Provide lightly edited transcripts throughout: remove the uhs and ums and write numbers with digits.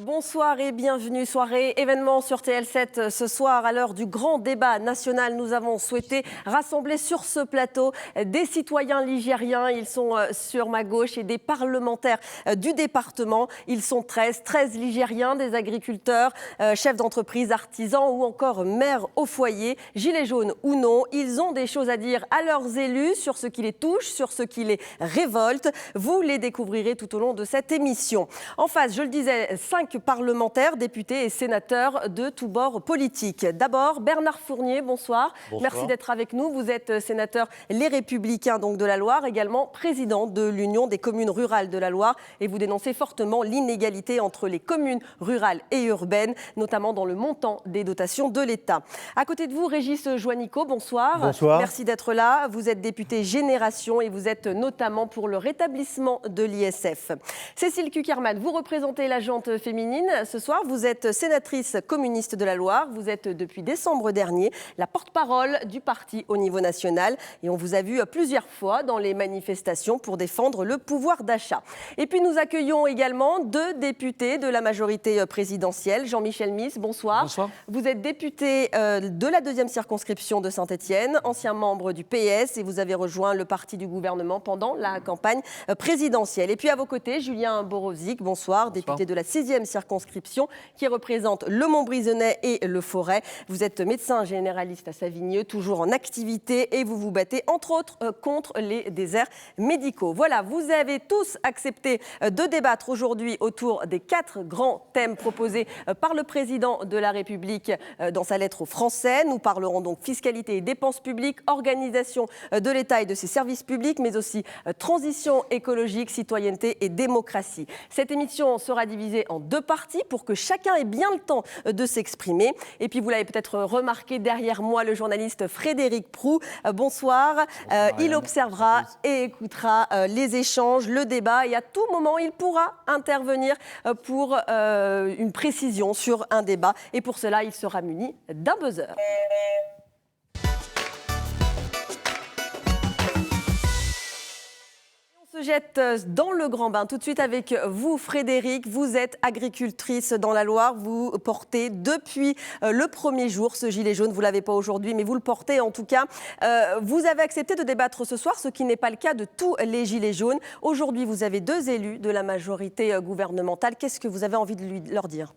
Bonsoir et bienvenue. Soirée événement sur TL7 ce soir. À l'heure du grand débat national, nous avons souhaité rassembler sur ce plateau des citoyens ligériens. Ils sont sur ma gauche et des parlementaires du département. Ils sont 13 ligériens, des agriculteurs, chefs d'entreprise, artisans ou encore mères au foyer. Gilets jaunes ou non, ils ont des choses à dire à leurs élus sur ce qui les touche, sur ce qui les révolte. Vous les découvrirez tout au long de cette émission. En face, je le disais, 5 parlementaires, députés et sénateurs de tous bords politiques. D'abord, Bernard Fournier, bonsoir. Bonsoir. Merci d'être avec nous. Vous êtes sénateur Les Républicains donc de la Loire, également président de l'Union des communes rurales de la Loire. Et vous dénoncez fortement l'inégalité entre les communes rurales et urbaines, notamment dans le montant des dotations de l'État. À côté de vous, Régis Joannico, bonsoir. Bonsoir. Merci d'être là. Vous êtes député Génération et vous êtes notamment pour le rétablissement de l'ISF. Cécile Cukierman, vous représentez la gente féminine. Ce soir, vous êtes sénatrice communiste de la Loire. Vous êtes depuis décembre dernier la porte-parole du parti au niveau national. Et on vous a vu plusieurs fois dans les manifestations pour défendre le pouvoir d'achat. Et puis nous accueillons également 2 députés de la majorité présidentielle. Jean-Michel Miss, bonsoir. Bonsoir. Vous êtes député de la 2e circonscription de Saint-Étienne, ancien membre du PS et vous avez rejoint le parti du gouvernement pendant la campagne présidentielle. Et puis à vos côtés, Julien Borozic, bonsoir, député de la 6e circonscription qui représente le Montbrisonnais et le Forêt. Vous êtes médecin généraliste à Savigneux, toujours en activité et vous vous battez entre autres contre les déserts médicaux. Voilà, vous avez tous accepté de débattre aujourd'hui autour des 4 grands thèmes proposés par le président de la République dans sa lettre aux Français. Nous parlerons donc fiscalité et dépenses publiques, organisation de l'État et de ses services publics, mais aussi transition écologique, citoyenneté et démocratie. Cette émission sera divisée en 2 parties pour que chacun ait bien le temps de s'exprimer. Et puis vous l'avez peut-être remarqué derrière moi, le journaliste Frédéric Proux. Bonsoir. Il observera et écoutera les échanges, le débat et à tout moment il pourra intervenir pour une précision sur un débat. Et pour cela, il sera muni d'un buzzer. On se jette dans le grand bain tout de suite avec vous, Frédéric. Vous êtes agricultrice dans la Loire. Vous portez depuis le premier jour ce gilet jaune. Vous ne l'avez pas aujourd'hui, mais vous le portez en tout cas. Vous avez accepté de débattre ce soir, ce qui n'est pas le cas de tous les gilets jaunes. Aujourd'hui, vous avez 2 élus de la majorité gouvernementale. Qu'est-ce que vous avez envie de leur dire ?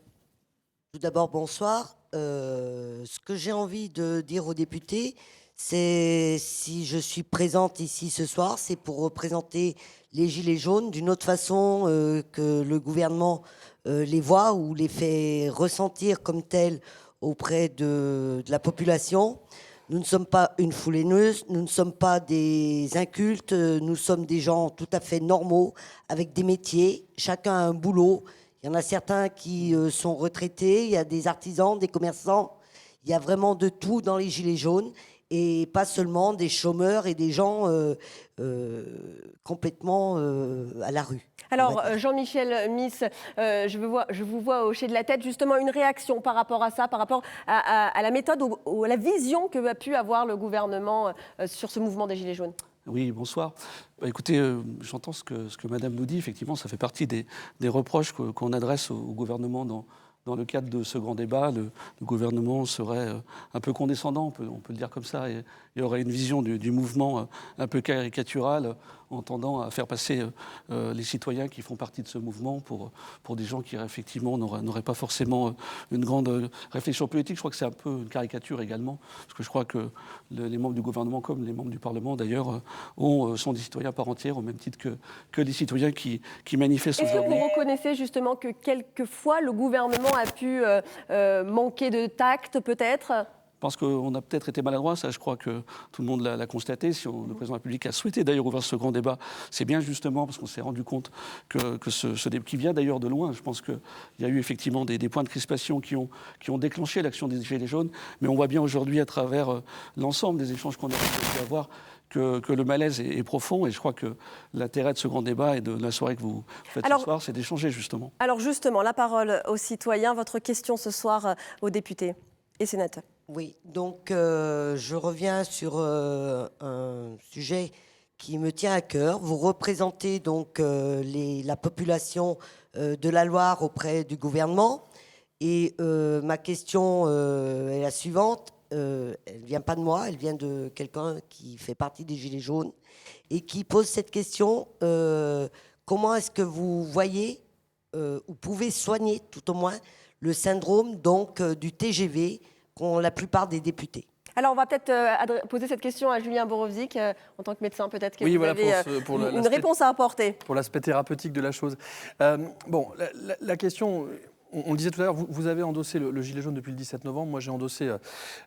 Tout d'abord, bonsoir. Ce que j'ai envie de dire aux députés, c'est si je suis présente ici ce soir, c'est pour représenter les Gilets jaunes d'une autre façon que le gouvernement les voit ou les fait ressentir comme tels auprès de la population. Nous ne sommes pas une foule haineuse, nous ne sommes pas des incultes, nous sommes des gens tout à fait normaux, avec des métiers, chacun a un boulot. Il y en a certains qui sont retraités, il y a des artisans, des commerçants, il y a vraiment de tout dans les Gilets jaunes et pas seulement des chômeurs et des gens complètement à la rue. Alors, Jean-Michel Miss, je vous vois hocher de la tête. Justement, une réaction par rapport à ça, par rapport à la méthode ou à la vision que a pu avoir le gouvernement sur ce mouvement des Gilets jaunes. Oui, bonsoir. Écoutez, j'entends ce que Madame nous dit. Effectivement, ça fait partie des reproches qu'on adresse au gouvernement dans le cadre de ce grand débat. Le gouvernement serait un peu condescendant, on peut le dire comme ça, et il y aurait une vision du mouvement un peu caricaturale en tendant à faire passer les citoyens qui font partie de ce mouvement pour des gens qui, effectivement, n'auraient pas forcément une grande réflexion politique. Je crois que c'est un peu une caricature également, parce que je crois que les membres du gouvernement, comme les membres du Parlement d'ailleurs, sont des citoyens à part entière, au même titre que les citoyens qui manifestent aujourd'hui. Est-ce que vous reconnaissez justement que quelquefois le gouvernement a pu manquer de tact, peut-être ? Je pense qu'on a peut-être été maladroit, ça je crois que tout le monde l'a constaté. Si le président de la République a souhaité d'ailleurs ouvrir ce grand débat, c'est bien justement parce qu'on s'est rendu compte que ce débat, qui vient d'ailleurs de loin, je pense qu'il y a eu effectivement des points de crispation qui ont déclenché l'action des Gilets jaunes, mais on voit bien aujourd'hui à travers l'ensemble des échanges qu'on a pu avoir que le malaise est profond, et je crois que l'intérêt de ce grand débat et de la soirée que vous faites ce soir, c'est d'échanger justement. Alors justement, la parole aux citoyens, votre question ce soir aux députés et sénateurs. Oui, donc je reviens sur un sujet qui me tient à cœur. Vous représentez donc la population de la Loire auprès du gouvernement. Et ma question est la suivante. Elle ne vient pas de moi, elle vient de quelqu'un qui fait partie des Gilets jaunes et qui pose cette question. Comment est-ce que vous voyez ou pouvez soigner tout au moins le syndrome donc, du TGV qu'ont la plupart des députés? Alors, on va peut-être poser cette question à Julien Borowczyk, en tant que médecin, peut-être que vous avez une réponse à apporter. Pour l'aspect thérapeutique de la chose. La question, on le disait tout à l'heure, vous avez endossé le gilet jaune depuis le 17 novembre. Moi, j'ai endossé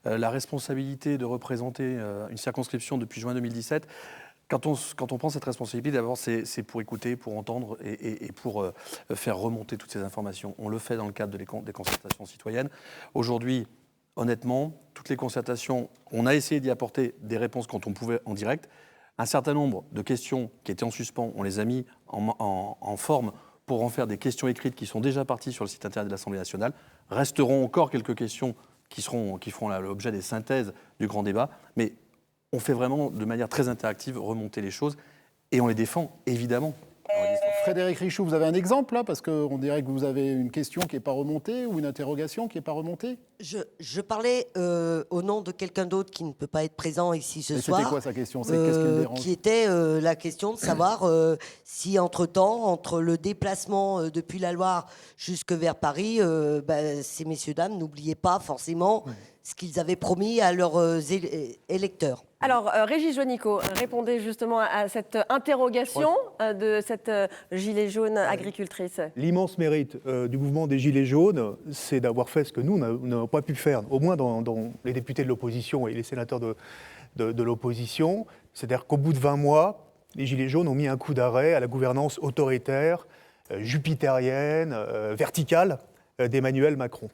la responsabilité de représenter une circonscription depuis juin 2017. Quand on prend cette responsabilité, d'abord, c'est pour écouter, pour entendre et pour faire remonter toutes ces informations. On le fait dans le cadre des concertations citoyennes. Aujourd'hui, honnêtement, toutes les concertations, on a essayé d'y apporter des réponses quand on pouvait en direct. Un certain nombre de questions qui étaient en suspens, on les a mis en forme pour en faire des questions écrites qui sont déjà parties sur le site internet de l'Assemblée nationale. Resteront encore quelques questions qui feront l'objet des synthèses du grand débat. Mais on fait vraiment de manière très interactive remonter les choses et on les défend, évidemment. Frédéric Richoux, vous avez un exemple là? Parce qu'on dirait que vous avez une question qui n'est pas remontée ou une interrogation qui n'est pas remontée. Je parlais au nom de quelqu'un d'autre qui ne peut pas être présent ici ce soir. C'était quoi sa question? Qu'est-ce qui le dérange? Qui était la question de savoir si entre-temps, entre le déplacement depuis la Loire jusque vers Paris, ces messieurs-dames n'oubliaient pas forcément ce qu'ils avaient promis à leurs électeurs. Alors, Régis Juanico, répondez justement à cette interrogation de cette gilet jaune agricultrice. L'immense mérite du mouvement des Gilets jaunes, c'est d'avoir fait ce que nous n'avons pas pu faire, au moins dans les députés de l'opposition et les sénateurs de l'opposition. C'est-à-dire qu'au bout de 20 mois, les Gilets jaunes ont mis un coup d'arrêt à la gouvernance autoritaire, jupitérienne, verticale d'Emmanuel Macron.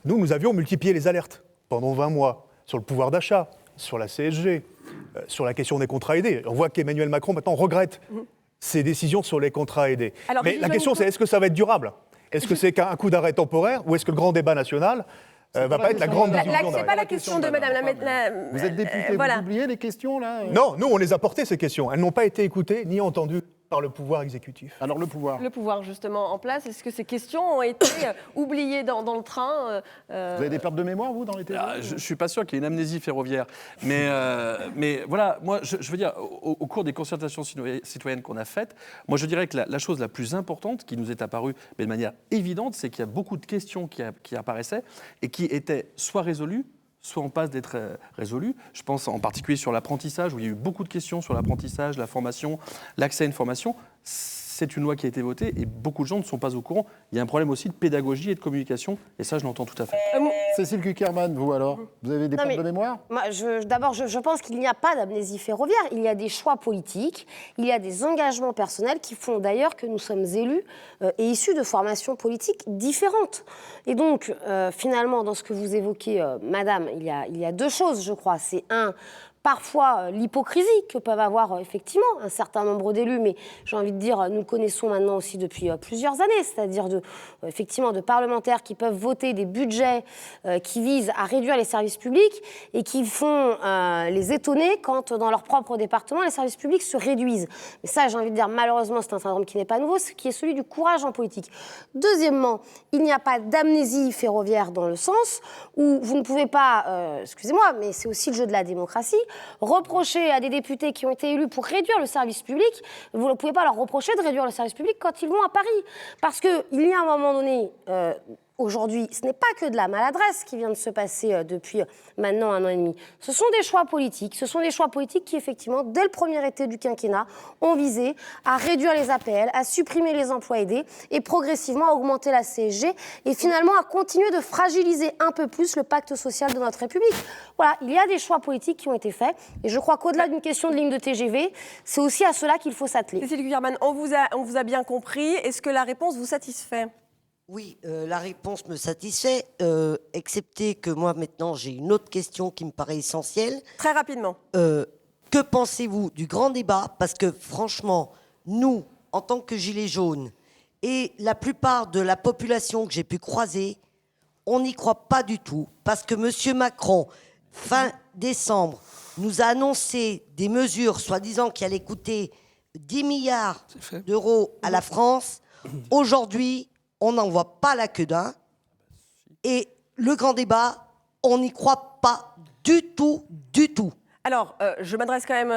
Nous avions multiplié les alertes pendant 20 mois sur le pouvoir d'achat, sur la CSG, sur la question des contrats aidés. On voit qu'Emmanuel Macron maintenant regrette ses décisions sur les contrats aidés. Alors, mais la question c'est, est-ce que ça va être durable? Est-ce que c'est qu'un coup d'arrêt temporaire ou est-ce que le grand débat national va pas être la grande discussion? C'est pas la question de madame la... Vous êtes député, vous oubliez les questions là? Non, nous on les a portées ces questions. Elles n'ont pas été écoutées ni entendues par le pouvoir exécutif. Alors le pouvoir. Le pouvoir justement en place, est-ce que ces questions ont été oubliées dans le train Vous avez des pertes de mémoire, vous, dans les TGV? Je ne suis pas sûr qu'il y ait une amnésie ferroviaire. Mais voilà, moi, je veux dire, au cours des concertations citoyennes qu'on a faites, moi, je dirais que la chose la plus importante qui nous est apparue, mais de manière évidente, c'est qu'il y a beaucoup de questions qui apparaissaient et qui étaient soit résolues, soit en passe d'être résolues. Je pense en particulier sur l'apprentissage, où il y a eu beaucoup de questions sur l'apprentissage, la formation, l'accès à une formation. C'est une loi qui a été votée et beaucoup de gens ne sont pas au courant. Il y a un problème aussi de pédagogie et de communication, et ça, je l'entends tout à fait. Cécile Cukierman, vous alors? Vous avez des pertes de mémoire? D'abord, je pense qu'il n'y a pas d'amnésie ferroviaire. Il y a des choix politiques, il y a des engagements personnels qui font d'ailleurs que nous sommes élus et issus de formations politiques différentes. Et donc, finalement, dans ce que vous évoquez, madame, il y a deux choses, je crois. C'est parfois l'hypocrisie que peuvent avoir effectivement un certain nombre d'élus, mais j'ai envie de dire, nous connaissons maintenant aussi depuis plusieurs années, c'est-à-dire effectivement de parlementaires qui peuvent voter des budgets qui visent à réduire les services publics et qui font les étonner quand dans leur propre département les services publics se réduisent. Mais ça, j'ai envie de dire, malheureusement, c'est un syndrome qui n'est pas nouveau, qui est celui du courage en politique. Deuxièmement, il n'y a pas d'amnésie ferroviaire dans le sens où vous ne pouvez pas, excusez-moi, mais c'est aussi le jeu de la démocratie, reprocher à des députés qui ont été élus pour réduire le service public, vous ne pouvez pas leur reprocher de réduire le service public quand ils vont à Paris. Parce qu'il y a un moment donné, aujourd'hui, ce n'est pas que de la maladresse qui vient de se passer depuis maintenant 1 an et demi. Ce sont des choix politiques. Ce sont des choix politiques qui, effectivement, dès le premier été du quinquennat, ont visé à réduire les APL, à supprimer les emplois aidés et progressivement à augmenter la CSG et finalement à continuer de fragiliser un peu plus le pacte social de notre République. Voilà, il y a des choix politiques qui ont été faits et je crois qu'au-delà d'une question de ligne de TGV, c'est aussi à cela qu'il faut s'atteler. Cécile Cukierman, on vous a bien compris. Est-ce que la réponse vous satisfait ? Oui, la réponse me satisfait, excepté que moi, maintenant, j'ai une autre question qui me paraît essentielle. Très rapidement. Que pensez-vous du grand débat? Parce que, franchement, nous, en tant que Gilets jaunes, et la plupart de la population que j'ai pu croiser, on n'y croit pas du tout. Parce que M. Macron, fin décembre, nous a annoncé des mesures soi-disant qui allaient coûter 10 milliards d'euros à la France. Aujourd'hui, on n'en voit pas la queue d'un. Et le grand débat, on n'y croit pas du tout, du tout. Alors, je m'adresse quand même,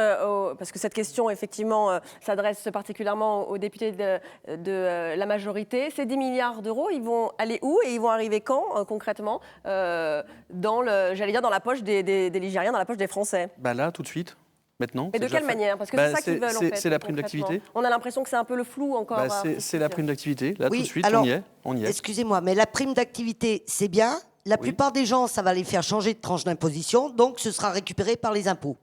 parce que cette question, effectivement, s'adresse particulièrement aux députés de la majorité. Ces 10 milliards d'euros, ils vont aller où et ils vont arriver quand, concrètement, dans la poche des Ligériens, dans la poche des Français? Là, tout de suite. Maintenant. Et de quelle manière? Parce que c'est ça qu'ils veulent, en fait. C'est la prime d'activité. On a l'impression que c'est un peu le flou encore. C'est la prime d'activité. Là, Oui, tout de suite, alors, on y est. Excusez-moi, mais la prime d'activité, c'est bien. La plupart des gens, ça va les faire changer de tranche d'imposition, donc ce sera récupéré par les impôts.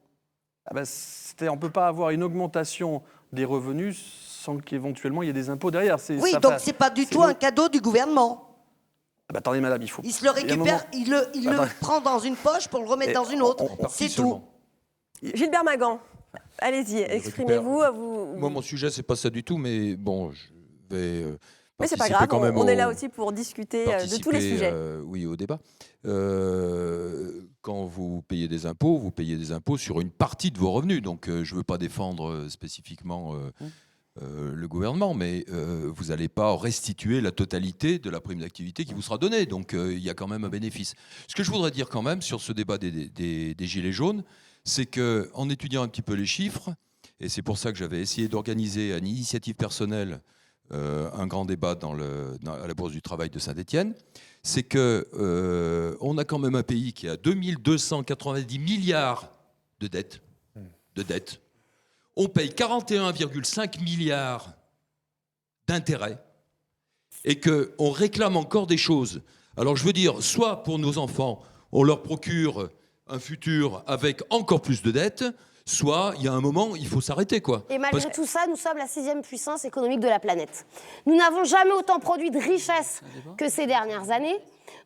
On ne peut pas avoir une augmentation des revenus sans qu'éventuellement il y ait des impôts derrière. Oui, donc c'est pas du tout un cadeau du gouvernement. Attendez, madame, il faut... Il se le récupère, il le prend dans une poche pour le remettre dans une autre. C'est tout. Gilbert Magan, allez-y, exprimez-vous. Moi, mon sujet, c'est pas ça du tout, mais bon, je vais... Mais c'est pas grave, on est là aussi pour discuter de tous les sujets. Oui, au débat. Quand vous payez des impôts sur une partie de vos revenus. Donc, je ne veux pas défendre spécifiquement le gouvernement, mais vous n'allez pas restituer la totalité de la prime d'activité qui vous sera donnée. Donc, il y a quand même un bénéfice. Ce que je voudrais dire quand même sur ce débat des Gilets jaunes, c'est qu'en étudiant un petit peu les chiffres, et c'est pour ça que j'avais essayé d'organiser à une initiative personnelle un grand débat à la Bourse du Travail de Saint-Étienne, c'est qu'on a quand même un pays qui a 2290 milliards de dettes. On paye 41,5 milliards d'intérêts et qu'on réclame encore des choses. Alors je veux dire, soit pour nos enfants, on leur procure un futur avec encore plus de dettes, soit il y a un moment, il faut s'arrêter, quoi. Et malgré tout ça, nous sommes la 6e puissance économique de la planète. Nous n'avons jamais autant produit de richesses que ces dernières années.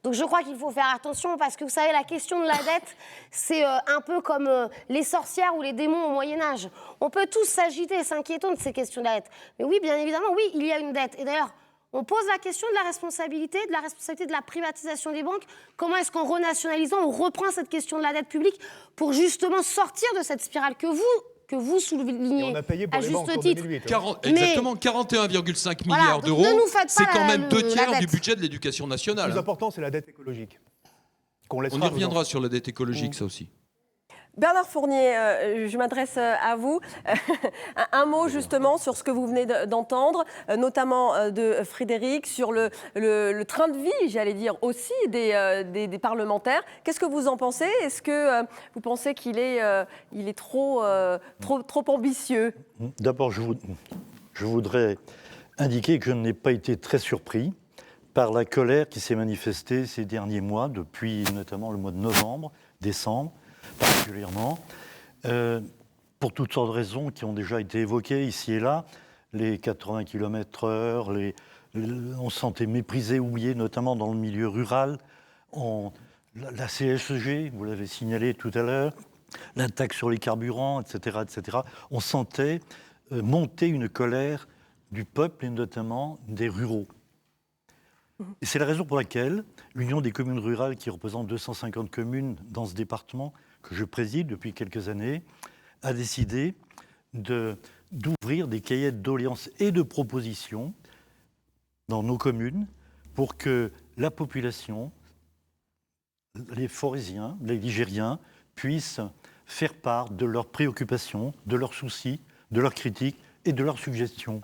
Donc je crois qu'il faut faire attention parce que vous savez, la question de la dette, c'est un peu comme les sorcières ou les démons au Moyen-Âge. On peut tous s'agiter, s'inquiéter de ces questions de la dette. Mais oui, bien évidemment, oui, il y a une dette. Et d'ailleurs, on pose la question de la responsabilité de la privatisation des banques. Comment est-ce qu'en renationalisant, on reprend cette question de la dette publique pour justement sortir de cette spirale que vous soulignez on a payé pour à les banques juste en titre. 2008. Exactement, 41,5 milliards d'euros, c'est quand même 2/3 du budget de l'éducation Le nationale. plus important, c'est la dette écologique. On y reviendra sur la dette écologique, ça aussi. Bernard Fournier, je m'adresse à vous. Un mot justement sur ce que vous venez d'entendre, notamment de Frédéric, sur le train de vie, j'allais dire, aussi des parlementaires. Qu'est-ce que vous en pensez? Est-ce que vous pensez qu'il est trop ambitieux? D'abord, je voudrais indiquer que je n'ai pas été très surpris par la colère qui s'est manifestée ces derniers mois, depuis notamment le mois de novembre, décembre, particulièrement, pour toutes sortes de raisons qui ont déjà été évoquées ici et là. Les 80 km/h, on se sentait méprisé, oublié, notamment dans le milieu rural. La CSG, vous l'avez signalé tout à l'heure, la taxe sur les carburants, etc., etc. On sentait monter une colère du peuple et notamment des ruraux. Et c'est la raison pour laquelle l'Union des communes rurales, qui représente 250 communes dans ce département, que je préside depuis quelques années, a décidé d'ouvrir des cahiers de doléances et de propositions dans nos communes pour que la population, les Forésiens, les Ligériens, puissent faire part de leurs préoccupations, de leurs soucis, de leurs critiques et de leurs suggestions.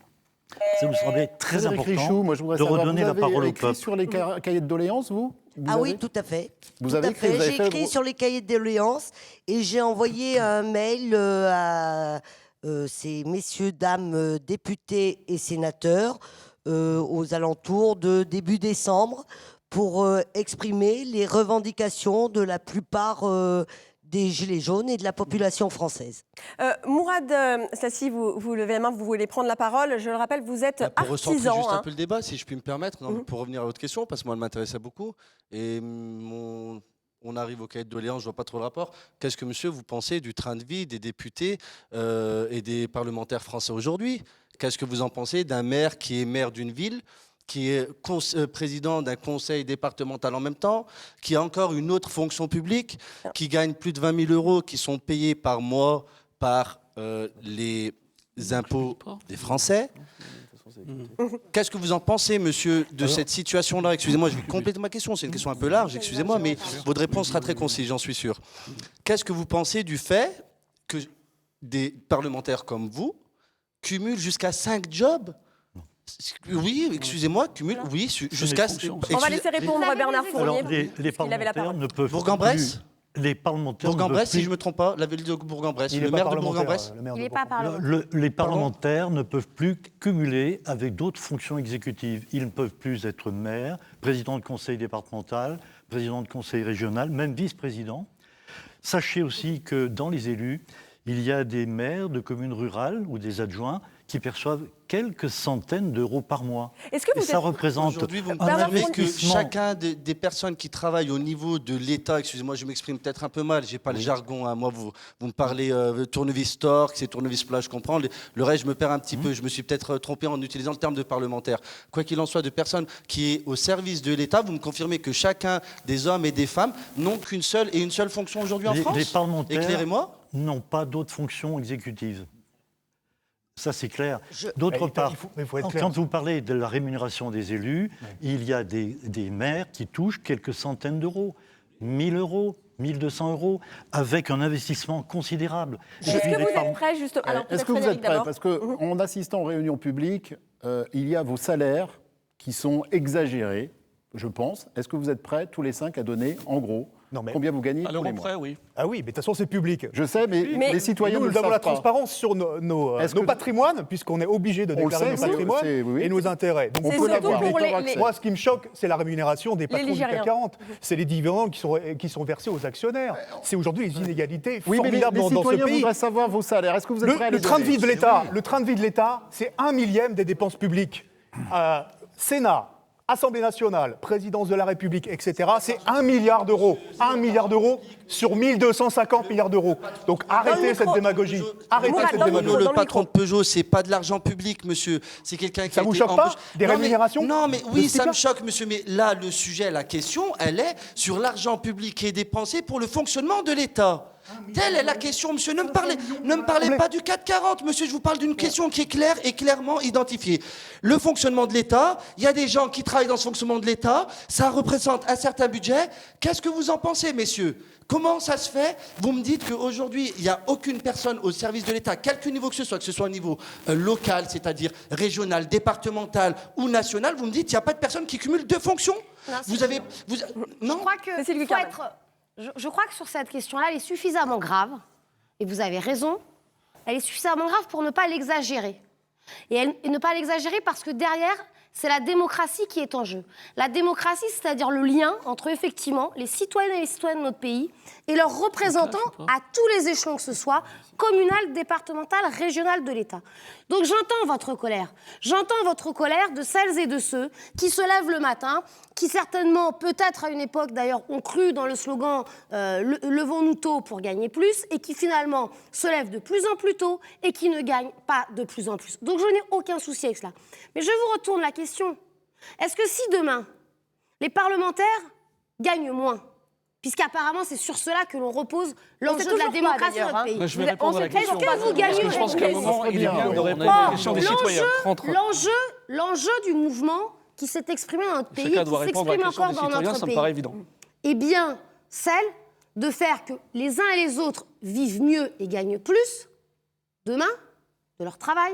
Ça nous semblait très Frédéric important Richoux, moi, je voudrais de savoir, redonner vous la avez parole au écrit peuple. sur les cahiers de doléances, vous Ah oui, tout à fait. Vous Tout avez à écrit, vous avez J'ai fait- écrit sur les cahiers de doléances et j'ai envoyé un mail à ces messieurs, dames, députés et sénateurs aux alentours de début décembre pour exprimer les revendications de la plupart des Gilets jaunes et de la population française. Mourad Sassi, vous levez la main, vous voulez prendre la parole. Je le rappelle, vous êtes Pour recentrer artisan. juste un hein. peu le débat, si je puis me permettre, pour revenir à votre question, parce que moi, elle m'intéressait beaucoup. Et on arrive au cahier de doléances, je ne vois pas trop le rapport. Qu'est-ce que, monsieur, vous pensez du train de vie des députés et des parlementaires français aujourd'hui? Qu'est-ce que vous en pensez d'un maire qui est maire d'une ville qui est président d'un conseil départemental en même temps, qui a encore une autre fonction publique, qui gagne plus de 20 000 euros, qui sont payés par mois par les impôts des Français. Qu'est-ce que vous en pensez, monsieur, de cette situation-là? Excusez-moi, je vais compléter ma question. C'est une question un peu large, excusez-moi, mais votre réponse sera très concise, j'en suis sûr. Qu'est-ce que vous pensez du fait que des parlementaires comme vous cumulent jusqu'à 5 jobs? Oui, excusez-moi, cumulent, oui, jusqu'à... On va laisser répondre Bernard Fournier. Alors, les parlementaires ne peuvent Bourg-en-Bresse plus... Les parlementaires Bourg-en-Bresse, si ne je ne me trompe pas, la ville de Bourg-en-Bresse, Il le est pas maire de parlementaire, Bourg-en-Bresse. le maire de Il n'est pas Bourg-en-Bresse. parlementaire. Les parlementaires ne peuvent plus cumuler avec d'autres fonctions exécutives. Ils ne peuvent plus être maire, président de conseil départemental, président de conseil régional, même vice-président. Sachez aussi que dans les élus, il y a des maires de communes rurales ou des adjoints qui perçoivent quelques centaines d'euros par mois. Est-ce que Et vous ça êtes... représente Aujourd'hui, vous me un confirmez que investissement. chacun des personnes qui travaillent au niveau de l'État, excusez-moi, je m'exprime peut-être un peu mal, je n'ai pas le jargon, hein, moi, vous me parlez tournevis torque, c'est tournevis plat, je comprends. Le reste, je me perds un petit peu, je me suis peut-être trompé en utilisant le terme de parlementaire. Quoi qu'il en soit, de personnes qui est au service de l'État, vous me confirmez que chacun des hommes et des femmes n'ont qu'une seule et une seule fonction aujourd'hui en France? Les parlementaires Éclairez-moi. n'ont pas d'autres fonctions exécutives. Ça, c'est clair. D'autre Mais part, il faut être clair. quand vous parlez de la rémunération des élus, il y a des maires qui touchent quelques centaines d'euros, 1 000 euros, 1 200 euros, avec un investissement considérable. Est-ce que vous êtes prêts, justement? Alors, Est-ce peut-être que vous êtes Frédéric prêts? d'abord. Parce qu'en assistant aux réunions publiques, il y a vos salaires qui sont exagérés, je pense. Est-ce que vous êtes prêts, tous les 5, à donner, en gros, Non, mais- combien vous gagnez À tous l'euro les mois? près, oui. Ah oui, mais de toute façon, c'est public. Je sais, mais les citoyens Nous, ne le nous avons savent la pas. transparence sur nos Est-ce que- patrimoines, puisqu'on est obligé de On le déclarer sait, nos oui, patrimoines c'est- oui, oui. et nos intérêts. Donc, On C'est peut surtout l'avoir. pour les- moi, ce qui me choque, c'est la rémunération des patrons du Ligériens. CAC 40. C'est les dividendes qui sont versés aux actionnaires. C'est aujourd'hui les inégalités Oui, mais les formidables dans ce citoyens pays. voudraient savoir vos salaires. Est-ce que vous êtes prêts à les Le train de donner? vie de l'État, le train de vie de l'État, c'est 1/1000 des dépenses publiques. Sénat, Assemblée nationale, présidence de la République, etc. C'est 1 milliard d'euros. 1 milliard d'euros sur 1 250 milliards d'euros. Donc arrêtez cette démagogie. Arrêtez Mourad, cette dans le démagogie. micro, Le dans le patron micro. de Peugeot, c'est pas de l'argent public, monsieur. C'est quelqu'un qui Ça a vous été choque pas? embauché. Des Non, mais- rémunérations Non, mais de oui, ce ça me type-là choque, monsieur. Mais là, le sujet, la question, elle est sur l'argent public qui est dépensé pour le fonctionnement de l'État. Telle est la question, monsieur. Ne me parlez pas du 440, monsieur. Je vous parle d'une question qui est claire et clairement identifiée. Le fonctionnement de l'État, il y a des gens qui travaillent dans ce fonctionnement de l'État, ça représente un certain budget. Qu'est-ce que vous en pensez, messieurs? Comment ça se fait? Vous me dites qu'aujourd'hui, il n'y a aucune personne au service de l'État, quelque niveau que ce soit au niveau local, c'est-à-dire régional, départemental ou national, vous me dites qu'il n'y a pas de personne qui cumule 2 fonctions? Non, Vous c'est- avez... Je Non crois que Cécile faut Gucarmin. je crois que sur cette question-là, elle est suffisamment grave, et vous avez raison, elle est suffisamment grave pour ne pas l'exagérer. Et ne pas l'exagérer parce que derrière, c'est la démocratie qui est en jeu. La démocratie, c'est-à-dire le lien entre effectivement les citoyennes et les citoyens de notre pays et leurs représentants à tous les échelons que ce soit, communal, départemental, régional de l'État. Donc j'entends votre colère de celles et de ceux qui se lèvent le matin, qui certainement, peut-être à une époque d'ailleurs, ont cru dans le slogan levons-nous tôt pour gagner plus, et qui finalement se lèvent de plus en plus tôt et qui ne gagnent pas de plus en plus. Donc je n'ai aucun souci avec cela. Mais je vous retourne la question. Est-ce que si demain, les parlementaires gagnent moins, puisqu'apparemment c'est sur cela que l'on repose l'enjeu de la toujours pas, démocratie dans d'ailleurs, notre pays. Moi, je vais répondre à la Est-ce que question. vous gagnez Parce que je pense qu'à un moment, il est bien de répondre Or, à la question des citoyens. l'enjeu du mouvement qui s'est exprimé dans notre pays, Chacun qui doit répondre à la s'exprime question encore des dans citoyens, notre ça me pays, paraît évident. est bien celle de faire que les uns et les autres vivent mieux et gagnent plus demain de leur travail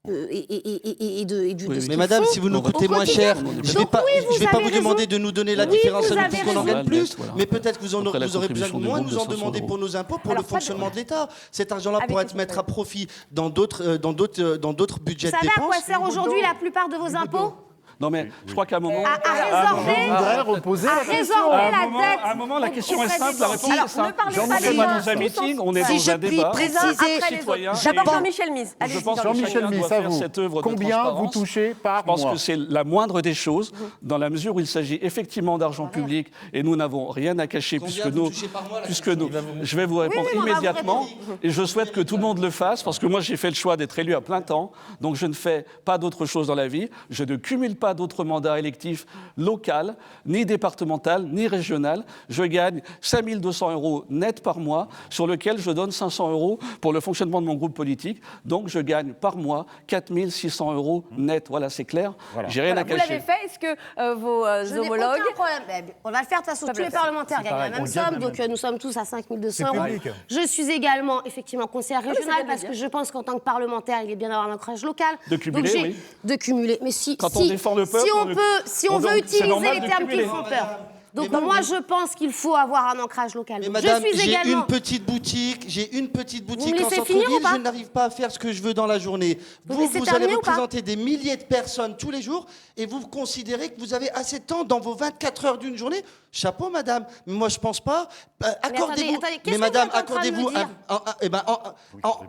et de Oui, ce Mais qu'ils madame, font si vous nous au coûtez moins quotidien. cher, je ne vais Donc pas, oui, je vais vous pas avez vous demander raison. de nous donner la Oui, différence vous à nous avez pour qu'on en raison. gagne plus, Voilà. mais peut-être que vous Après la aurez besoin de contribution du moins groupe nous de en 500 demander pour euros. nos impôts, pour Alors, le fonctionnement de l'État. Cet argent-là Avec pourrait les mettre à citoyens. profit dans d'autres budgets Vous de savez à quoi dépenses. sert aujourd'hui la plupart de vos impôts? Non, mais je crois qu'à un moment. À voudrais reposer la question. résorber À un la moment- dette. à un moment, la question est auprès des simple, la gens. réponse est Alors, ne simple. parlez On pas n'est des pas gens. dans un meeting, on est Si dans je un puis débat. préciser- Après les Citoyen. autres. D'abord Jean-Michel Mise. Je Allez-y, pense que Jean-Michel. Jean-Michel chacun Mies, doit à faire vous. cette œuvre de Combien vous transparence. touchez par Je pense mois? que c'est la moindre des choses, dans la mesure où il s'agit effectivement d'argent public, et nous n'avons rien à cacher, Combien puisque vous nous, touchez par mois, la puisque question, nous, il va vous- je vais vous répondre oui, on va vous immédiatement, répondre. et je souhaite que tout le monde le fasse, parce que moi j'ai fait le choix d'être élu à plein temps, donc je ne fais pas d'autre chose dans la vie, je ne cumule pas pas d'autre mandat électif local, ni départemental, ni régional. Je gagne 5 200 € net par mois, sur lequel je donne 500 € pour le fonctionnement de mon groupe politique. Donc je gagne par mois 4 600 € net. Voilà, c'est clair. J'ai rien à Vous cacher. l'avez fait. Est-ce que vos Je n'ai homologues... aucun problème. On va le faire de toute façon. Tous les parlementaires gagnent la même somme, donc nous sommes tous à 5 200 C'est €. public. Je suis également effectivement conseillère mais c'est régionale bien de parce le que dire. je pense qu'en tant que parlementaire, il est bien d'avoir un ancrage local. De cumuler, Donc, oui. De cumuler. Mais si, Quand on défend le peuple, si on on veut c'est utiliser normal les de termes qui cumuler. font peur. Donc Mais moi, je pense qu'il faut avoir un ancrage local. Mais Donc, madame, je suis j'ai également... une petite boutique, me en laissez finir ou centre-ville, pas je n'arrive pas à faire ce que je veux dans la journée. Vous Vous, laissez vous terminer allez ou pas représenter des milliers de personnes tous les jours et vous considérez que vous avez assez de temps dans vos 24 heures d'une journée. Chapeau, madame. Mais moi, je pense pas. Accordez-vous. attendez, qu'est-ce Mais que madame, vous êtes en train de me accordez-vous. dire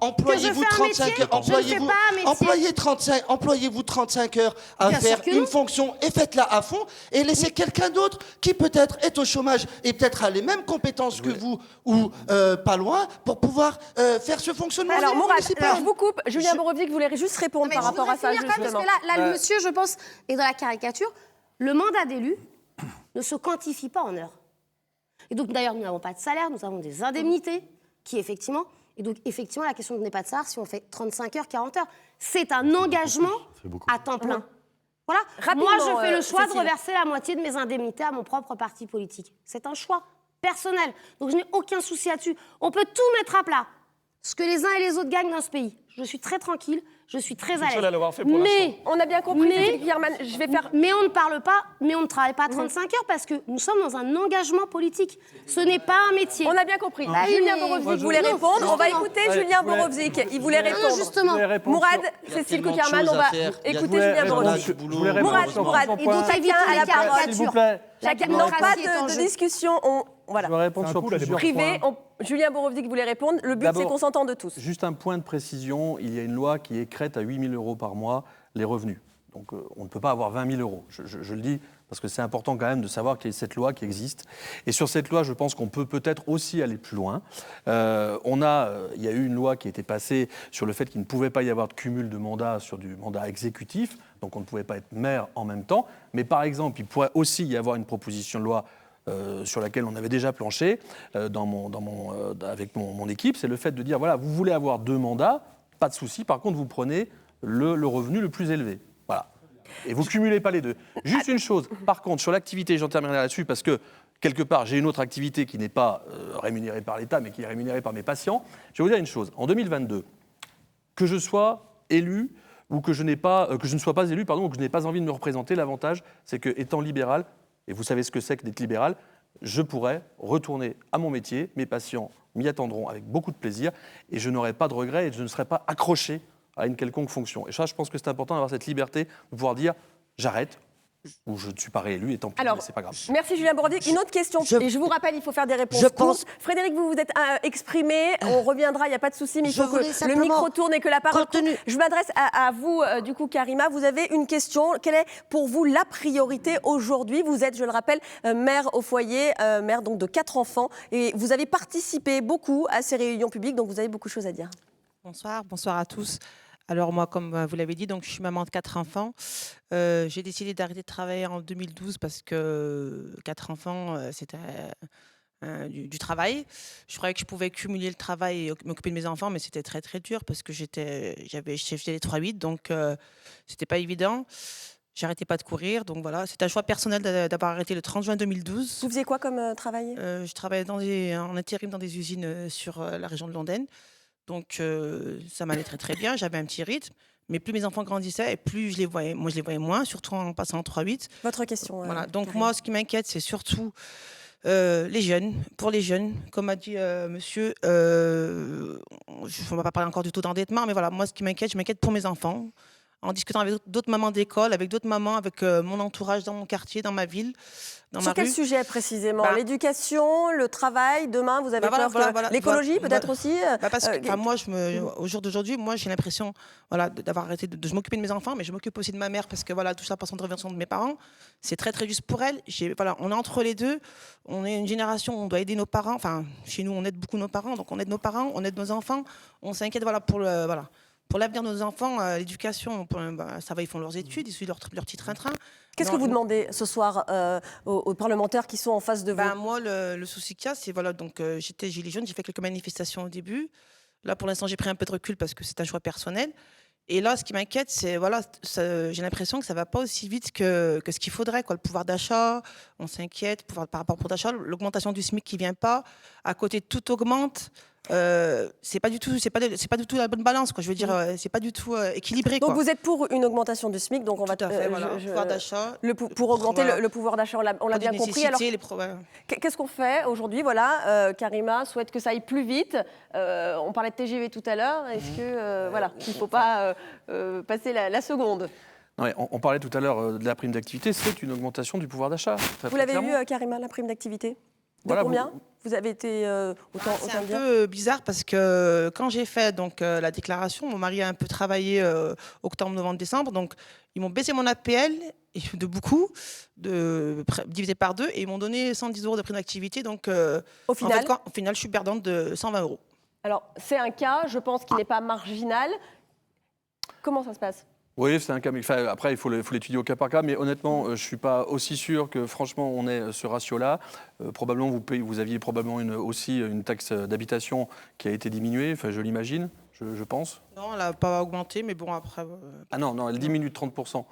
Employez-vous Que je fais un 35 métier heures. Je ne fais pas un métier. Employez-vous 35 heures à Bien sûr faire que une non. fonction et faites-la à fond et laissez quelqu'un d'autre qui peut-être est au chômage et peut-être a les mêmes compétences que vous ou pas loin pour pouvoir faire ce fonctionnement. Alors, Mourad, municipal. je vous coupe. Julien Borovik voulait juste répondre Mais par je rapport à voudrais ça, finir quand même, justement. parce que là, le monsieur, je pense, est dans la caricature. Le mandat d'élu ne se quantifie pas en heures. Et donc, d'ailleurs, nous n'avons pas de salaire, nous avons des indemnités qui, effectivement... Et donc, effectivement, la question n'est pas de savoir si on fait 35 heures, 40 heures. C'est un engagement à temps plein. Voilà. Rapidement, Moi, je fais le choix de Cécile. reverser la moitié de mes indemnités à mon propre parti politique. C'est un choix personnel. Donc, je n'ai aucun souci là-dessus. On peut tout mettre à plat. Ce que les uns et les autres gagnent dans ce pays. Je suis très tranquille, je suis très à seule à l'aise. l'avoir fait pour Mais On a bien compris, Cécile Guillerman. Je vais faire... mais on ne parle pas, mais on ne travaille pas à 35 heures parce que nous sommes dans un engagement politique. Ce n'est pas un métier. On a bien compris. Bah oui, Julien mais- Borovik Moi, je- voulait non, répondre. On va justement. écouter Ouais, Julien je voulais- Borovik. Il voulait répondre. Justement. Mourad, Il y a Cécile tellement de Koukerman, choses on à va faire. Il y a- écouter Je voulais Julien répondre Borovik. sur- je voulais répondre Mourad, sur Mourad, son Et point. donc, éviter Chacun à les la parole. caricatures. S'il vous plaît. La Non, démocratie pas est en de jeu. discussion. Voilà. Je vais répondre C'est un sur coup, la plusieurs Privé, points. Julien Borovik voulait répondre. Le but, D'abord, c'est qu'on s'entende de tous. Juste un point de précision, il y a une loi qui écrète à 8 000 € par mois les revenus. Donc on ne peut pas avoir 20 000 €. Je le dis parce que c'est important quand même de savoir qu'il y a cette loi qui existe. Et sur cette loi, je pense qu'on peut peut-être aussi aller plus loin. Il y a eu une loi qui a été passée sur le fait qu'il ne pouvait pas y avoir de cumul de mandats sur du mandat exécutif, donc on ne pouvait pas être maire en même temps. Mais par exemple, il pourrait aussi y avoir une proposition de loi sur laquelle on avait déjà planché avec mon équipe, c'est le fait de dire, voilà, vous voulez avoir 2 mandats, pas de souci, par contre, vous prenez le revenu le plus élevé. Voilà. Et vous ne cumulez pas les deux. Juste une chose, par contre, sur l'activité, j'en terminerai là-dessus, parce que, quelque part, j'ai une autre activité qui n'est pas rémunérée par l'État, mais qui est rémunérée par mes patients. Je vais vous dire une chose, en 2022, que je sois élu ou que je ne sois pas élu, ou que je n'ai pas envie de me représenter, l'avantage, c'est que, étant libéral, et vous savez ce que c'est que d'être libéral, je pourrais retourner à mon métier, mes patients m'y attendront avec beaucoup de plaisir, et je n'aurai pas de regrets et je ne serai pas accroché à une quelconque fonction. Et ça, je pense que c'est important d'avoir cette liberté de pouvoir dire j'arrête ou je ne suis pas réélu et tant pis, Alors, mais c'est pas grave. Merci Julien Borovik. Une autre question, et je vous rappelle, il faut faire des réponses je courtes. pense- Frédéric, vous vous êtes exprimé, on reviendra, il n'y a pas de souci, mais il Je faut que voulais le simplement, micro tourne et que la parole compte tenu- court. Je m'adresse à vous, du coup, Karima. Vous avez une question. Quelle est pour vous la priorité aujourd'hui? Vous êtes, je le rappelle, mère au foyer, mère donc de 4 enfants, et vous avez participé beaucoup à ces réunions publiques, donc vous avez beaucoup de choses à dire. Bonsoir à tous. Alors moi, comme vous l'avez dit, donc je suis maman de 4 enfants. J'ai décidé d'arrêter de travailler en 2012 parce que 4 enfants, c'était du travail. Je croyais que je pouvais cumuler le travail et m'occuper de mes enfants, mais c'était très très dur parce que j'étais les 3-8, donc c'était pas évident. J'arrêtais pas de courir, donc voilà. C'est un choix personnel d'avoir arrêté le 30 juin 2012. Vous faisiez quoi comme travail? Je travaillais en intérim dans des usines sur la région de Londaine. Donc, ça m'allait très très bien, j'avais un petit rythme. Mais plus mes enfants grandissaient et plus je les voyais moins, surtout en passant en 3-8. Votre question. Voilà. Donc, Karima. moi, ce qui m'inquiète, c'est surtout les jeunes. Pour les jeunes, comme a dit monsieur, on ne va pas parler encore du taux d'endettement, mais voilà, moi, ce qui m'inquiète, je m'inquiète pour mes enfants. En discutant avec d'autres mamans d'école, avec d'autres mamans, avec mon entourage dans mon quartier, dans ma ville, dans Sur ma quel rue. sujet précisément? Bah, L'éducation, le travail, demain vous avez peur que l'écologie peut-être aussi Parce que moi, au jour d'aujourd'hui, moi j'ai l'impression d'avoir arrêté de m'occuper de mes enfants, mais je m'occupe aussi de ma mère parce que tout ça passe en intervention de mes parents. C'est très très juste pour elle. On est entre les deux. On est une génération où on doit aider nos parents. Enfin, chez nous, on aide beaucoup nos parents, donc on aide nos parents, on aide nos enfants. On s'inquiète pour l'avenir de nos enfants, l'éducation, ça va, ils font leurs études, ils suivent leur petit train-train. Qu'est-ce que vous demandez ce soir aux parlementaires qui sont en face de vous? Moi, le souci qu'il y a, c'est voilà, donc j'étais gilet jaune, j'ai fait quelques manifestations au début. Là, pour l'instant, j'ai pris un peu de recul parce que c'est un choix personnel. Et là, ce qui m'inquiète, c'est voilà, j'ai l'impression que ça va pas aussi vite que ce qu'il faudrait, quoi. Le pouvoir d'achat, on s'inquiète par rapport au pouvoir d'achat, l'augmentation du SMIC qui vient pas. À côté, tout augmente. C'est pas du tout la bonne balance, quoi. Je veux dire, c'est pas du tout équilibré. Donc quoi. vous êtes pour une augmentation du SMIC, donc on va Tout à fait, voilà, pouvoir d'achat. Pour augmenter Voilà. le pouvoir d'achat, on l'a bien compris. Alors, qu'est-ce qu'on fait aujourd'hui? Voilà, Karima souhaite que ça aille plus vite. On parlait de TGV tout à l'heure. Est-ce que voilà, il ne faut pas passer la seconde? Ouais, on parlait tout à l'heure de la prime d'activité, c'est une augmentation du pouvoir d'achat. Vous l'avez vu, Karima, la prime d'activité? Voilà, combien vous avez été autant C'est un bien peu bizarre parce que quand j'ai fait la déclaration, mon mari a un peu travaillé octobre, novembre, décembre. Donc, ils m'ont baissé mon APL de beaucoup, divisé par 2, et ils m'ont donné 110 € de prime d'activité. Donc, au final, au final, je suis perdante de 120 €. Alors, c'est un cas, je pense, qui n'est pas marginal. Comment ça se passe? Oui, c'est un cas. Enfin, après, il faut l'étudier au cas par cas. Mais honnêtement, je ne suis pas aussi sûr que, franchement, on ait ce ratio-là. Probablement, vous aviez probablement aussi une taxe d'habitation qui a été diminuée. Enfin, je l'imagine, je pense. Non, elle n'a pas augmenté, mais bon, après... Ah non, elle diminue de 30%.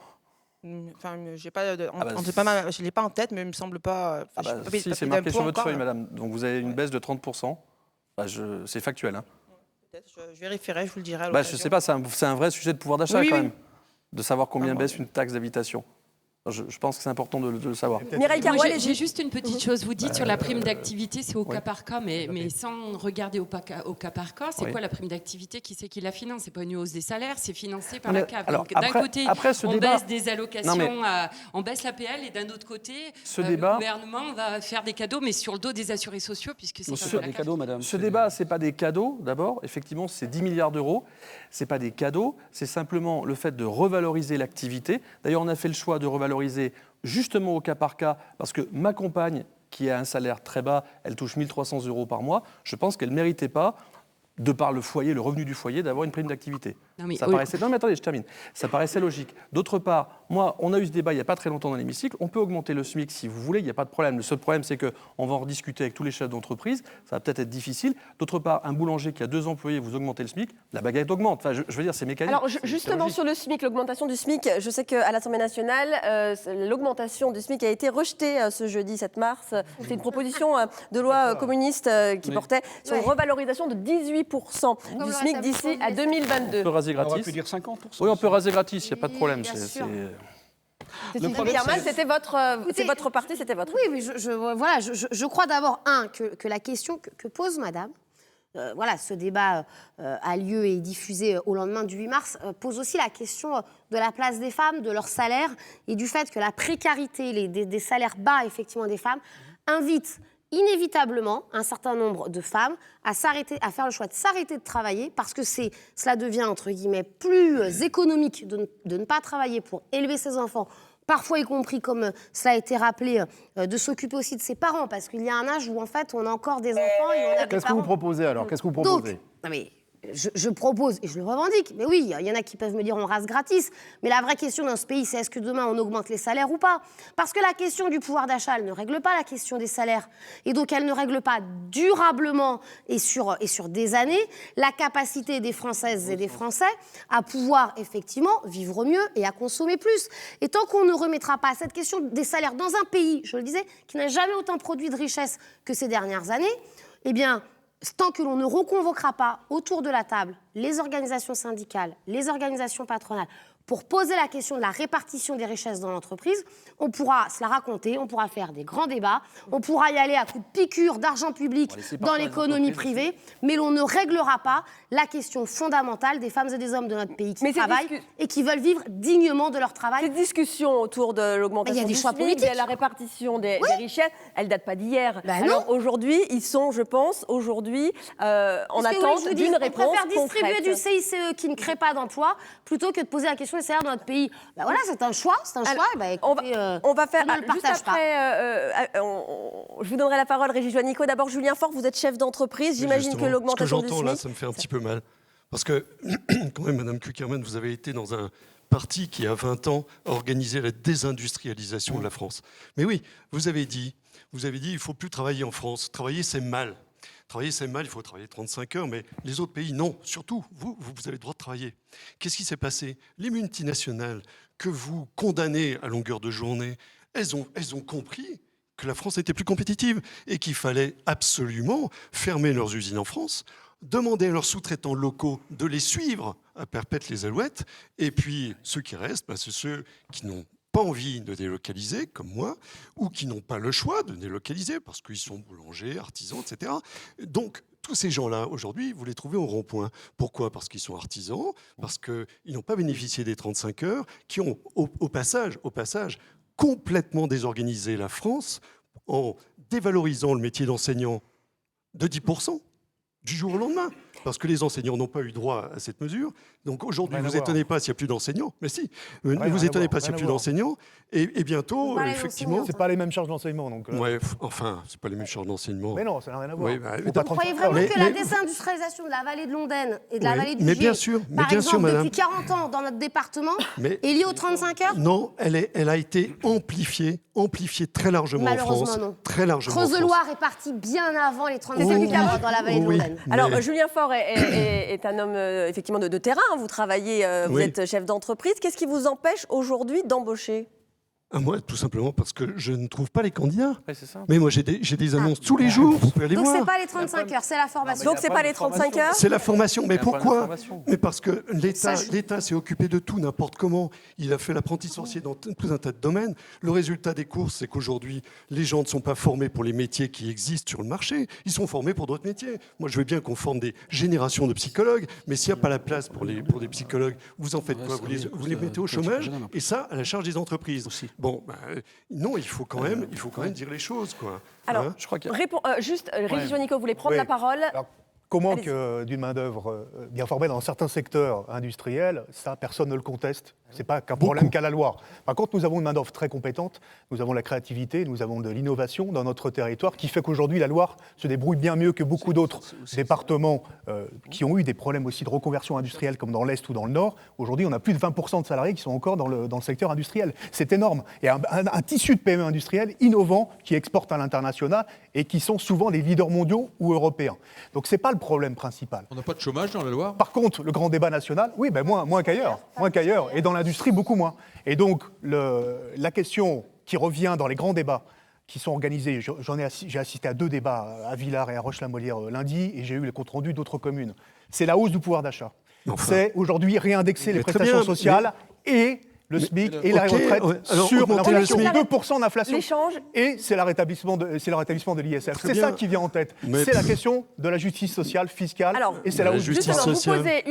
Enfin, j'ai pas je ne l'ai pas en tête, mais il me semble pas... Si, c'est marqué sur votre feuille, madame. Donc, vous avez une baisse de 30%. C'est factuel. Hein. Peut-être, je vérifierai, je vous le dirai. Je ne sais pas, c'est un vrai sujet de pouvoir d'achat quand même. De savoir combien baisse une taxe d'habitation. Je pense que c'est important de le savoir. Mireille Carrouel, j'ai juste une petite chose. Vous dites sur la prime d'activité, c'est au cas par cas, mais sans regarder au cas par cas, c'est quoi la prime d'activité? Qui c'est qui la finance? C'est pas une hausse des salaires, c'est financé par la CAF. Donc d'un côté, on baisse des allocations, on baisse l'APL, et d'un autre côté, le gouvernement va faire des cadeaux, mais sur le dos des assurés sociaux, puisque c'est pas des cadeaux, madame. Ce débat, c'est pas des cadeaux. D'abord, effectivement, c'est 10 milliards d'euros. C'est pas des cadeaux. C'est simplement le fait de revaloriser l'activité. D'ailleurs, on a fait le choix de revaloriser justement au cas par cas, parce que ma compagne, qui a un salaire très bas, elle touche 1 300 € par mois, je pense qu'elle ne méritait pas, de par le foyer, le revenu du foyer, d'avoir une prime d'activité. Non mais attendez, je termine. Ça paraissait logique. D'autre part, moi, on a eu ce débat il n'y a pas très longtemps dans l'hémicycle, on peut augmenter le SMIC si vous voulez, il n'y a pas de problème. Le seul problème, c'est qu'on va en rediscuter avec tous les chefs d'entreprise, ça va peut-être être difficile. D'autre part, un boulanger qui a 2 employés, vous augmentez le SMIC, la baguette augmente. Enfin, je veux dire, c'est mécanique. Alors, justement, sur le SMIC, l'augmentation du SMIC, je sais qu'à l'Assemblée nationale, l'augmentation du SMIC a été rejetée ce jeudi 7 mars. C'est une proposition de loi communiste qui portait sur une revalorisation de 18% du SMIC d'ici à 2022. On peut raser gratis. On aurait pu dire 50%. Oui, on peut raser gratis, il n'y a pas de problème. C'était votre parti, c'était votre. Oui, mais je crois d'abord, que la question que pose madame, ce débat a lieu et est diffusé au lendemain du 8 mars, pose aussi la question de la place des femmes, de leur salaire, et du fait que la précarité, des salaires bas, effectivement, des femmes, invite inévitablement un certain nombre de femmes à faire le choix de s'arrêter de travailler, parce que cela devient, entre guillemets, plus économique de ne pas travailler pour élever ses enfants, parfois y compris, comme cela a été rappelé, de s'occuper aussi de ses parents, parce qu'il y a un âge où, en fait, on a encore des enfants et on a des parents. Qu'est-ce que vous proposez, alors? Qu'est-ce que vous proposez? Donc, non mais, je propose, et je le revendique, mais oui, il y en a qui peuvent me dire on rase gratis, mais la vraie question dans ce pays, c'est est-ce que demain on augmente les salaires ou pas? Parce que la question du pouvoir d'achat, elle ne règle pas la question des salaires, et donc elle ne règle pas durablement et sur des années la capacité des Françaises et des Français à pouvoir effectivement vivre mieux et à consommer plus. Et tant qu'on ne remettra pas cette question des salaires dans un pays, je le disais, qui n'a jamais autant produit de richesse que ces dernières années, eh bien, tant que l'on ne reconvoquera pas autour de la table les organisations syndicales, les organisations patronales, pour poser la question de la répartition des richesses dans l'entreprise, on pourra se la raconter, on pourra faire des grands débats, on pourra y aller à coups de piqûres d'argent public dans l'économie privée, mais l'on ne réglera pas la question fondamentale des femmes et des hommes de notre pays qui travaillent et qui veulent vivre dignement de leur travail. Cette discussion autour de l'augmentation du SMIC, de la répartition des richesses, elle ne date pas d'hier. Alors aujourd'hui, ils sont, je pense, en attente d'une réponse concrète. On préfère distribuer du CICE qui ne crée pas d'emploi plutôt que de poser la question des salaires dans notre pays. Ben voilà, c'est un choix, écoutez, on va faire juste après. Je vous donnerai la parole, Régis Juanico. D'abord, Julien Faure, vous êtes chef d'entreprise. J'imagine que l'augmentation du SMIC. Ce que j'entends là, ça me fait un petit peu mal. Parce que, quand même, Madame Kuckerman, vous avez été dans un parti qui, à 20 ans, a organisé la désindustrialisation de la France. Mais oui, vous avez dit, il ne faut plus travailler en France. Travailler, c'est mal. Travailler, c'est mal, il faut travailler 35 heures, mais les autres pays, non. Surtout, vous avez le droit de travailler. Qu'est-ce qui s'est passé? Les multinationales que vous condamnez à longueur de journée, elles ont compris que la France était plus compétitive et qu'il fallait absolument fermer leurs usines en France, demander à leurs sous-traitants locaux de les suivre à perpète les alouettes, et puis ceux qui restent, c'est ceux qui n'ont pas envie de délocaliser, comme moi, ou qui n'ont pas le choix de délocaliser, parce qu'ils sont boulangers, artisans, etc. Donc, tous ces gens-là, aujourd'hui, vous les trouvez au rond-point. Pourquoi? Parce qu'ils sont artisans, parce qu'ils n'ont pas bénéficié des 35 heures, qui ont, au passage, complètement désorganisé la France en dévalorisant le métier d'enseignant de 10%. Du jour au lendemain, parce que les enseignants n'ont pas eu droit à cette mesure. Donc aujourd'hui, ne vous étonnez pas s'il n'y a plus d'enseignants. Mais si, ne vous étonnez pas s'il n'y a plus d'enseignants. Et bientôt, effectivement... C'est pas les mêmes charges d'enseignement. Ouais, enfin, c'est pas les mêmes charges d'enseignement. Mais non, ça n'a rien à voir. Vous croyez vraiment que la désindustrialisation de la vallée de Londaine et de la vallée du Gier, par exemple, madame, depuis 40 ans dans notre département, est liée aux 35 heures? Non, elle a été amplifiée très largement en France. Non. Très largement. Creuse-Loire est parti bien avant les 35 heures dans la vallée de Londaine. Alors, Julien Faure est un homme effectivement de terrain. Vous travaillez, vous êtes chef d'entreprise. Qu'est-ce qui vous empêche aujourd'hui d'embaucher? Moi, tout simplement parce que je ne trouve pas les candidats. Ouais, c'est ça. Mais moi, j'ai des annonces tous les jours. Vous pouvez aller Donc, voir. c'est pas les 35 heures, c'est la formation. Donc, c'est pas les 35 heures? C'est la formation. Mais pourquoi? Mais parce que l'État s'est occupé de tout, n'importe comment. Il a fait l'apprenti sorcier dans tout un tas de domaines. Le résultat des courses, c'est qu'aujourd'hui, les gens ne sont pas formés pour les métiers qui existent sur le marché. Ils sont formés pour d'autres métiers. Moi, je veux bien qu'on forme des générations de psychologues, mais s'il n'y a pas la place pour des psychologues, vous en faites quoi? Vous les mettez au chômage, et ça, à la charge des entreprises. Bon, non, il faut quand même dire les choses, quoi. Alors, je crois que... juste, Régis Juanico, vous voulez prendre la parole? Alors, comment d'une main-d'œuvre bien formée dans certains secteurs industriels, ça, personne ne le conteste. Ce n'est pas qu'un problème qu'à la Loire. Par contre, nous avons une main-d'œuvre très compétente, nous avons la créativité, nous avons de l'innovation dans notre territoire qui fait qu'aujourd'hui, la Loire se débrouille bien mieux que beaucoup d'autres départements qui ont eu des problèmes aussi de reconversion industrielle, comme dans l'Est ou dans le Nord. Aujourd'hui, on a plus de 20% de salariés qui sont encore dans le secteur industriel. C'est énorme. Et un tissu de PME industriels innovants qui exportent à l'international et qui sont souvent des leaders mondiaux ou européens. Donc, ce n'est pas le problème principal. On n'a pas de chômage dans la Loire? Par contre, le grand débat national, oui, moins qu'ailleurs. Et dans l'industrie, beaucoup moins. Et donc, la question qui revient dans les grands débats qui sont organisés, j'ai assisté à 2 débats à Villars et à Roche-la-Molière lundi, et j'ai eu les comptes rendus d'autres communes. C'est la hausse du pouvoir d'achat. C'est aujourd'hui réindexer les prestations sociales et le SMIC et la retraite sur l'inflation. 2% d'inflation. Et c'est le rétablissement de l'ISF. C'est ça qui vient en tête. C'est la question de la justice sociale, fiscale. Alors, et c'est la justice sociale. Vous posez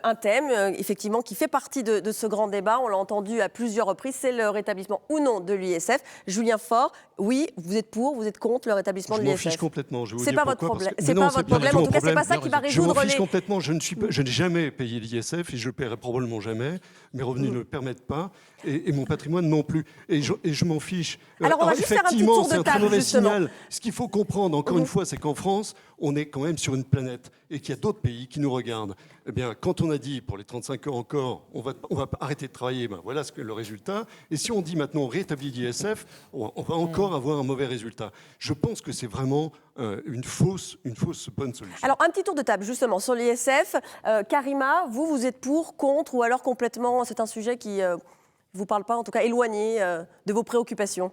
un thème, effectivement, qui fait partie de ce grand débat. On l'a entendu à plusieurs reprises. C'est le rétablissement ou non de l'ISF. Julien Faure, oui, vous êtes pour, vous êtes contre le rétablissement de l'ISF? Je m'en fiche complètement. C'est pas votre problème. C'est pas votre problème. En tout cas, c'est pas ça qui va résoudre les... Je m'en fiche complètement. Je n'ai jamais payé l'ISF et je le paierai probablement jamais. Mes revenus ne le permettent pas. Et mon patrimoine non plus. Et je m'en fiche. Alors, on va juste faire un petit tour de table, c'est un très mauvais justement. signal. Ce qu'il faut comprendre, encore une fois, c'est qu'en France, on est quand même sur une planète et qu'il y a d'autres pays qui nous regardent. Eh bien, quand on a dit, pour les 35 heures encore, on va arrêter de travailler, voilà le résultat. Et si on dit maintenant, on rétablit l'ISF, on va encore avoir un mauvais résultat. Je pense que c'est vraiment une fausse bonne solution. Alors, un petit tour de table, justement, sur l'ISF. Karima, vous êtes pour, contre, ou alors complètement, c'est un sujet qui... vous parle pas, en tout cas éloigné de vos préoccupations?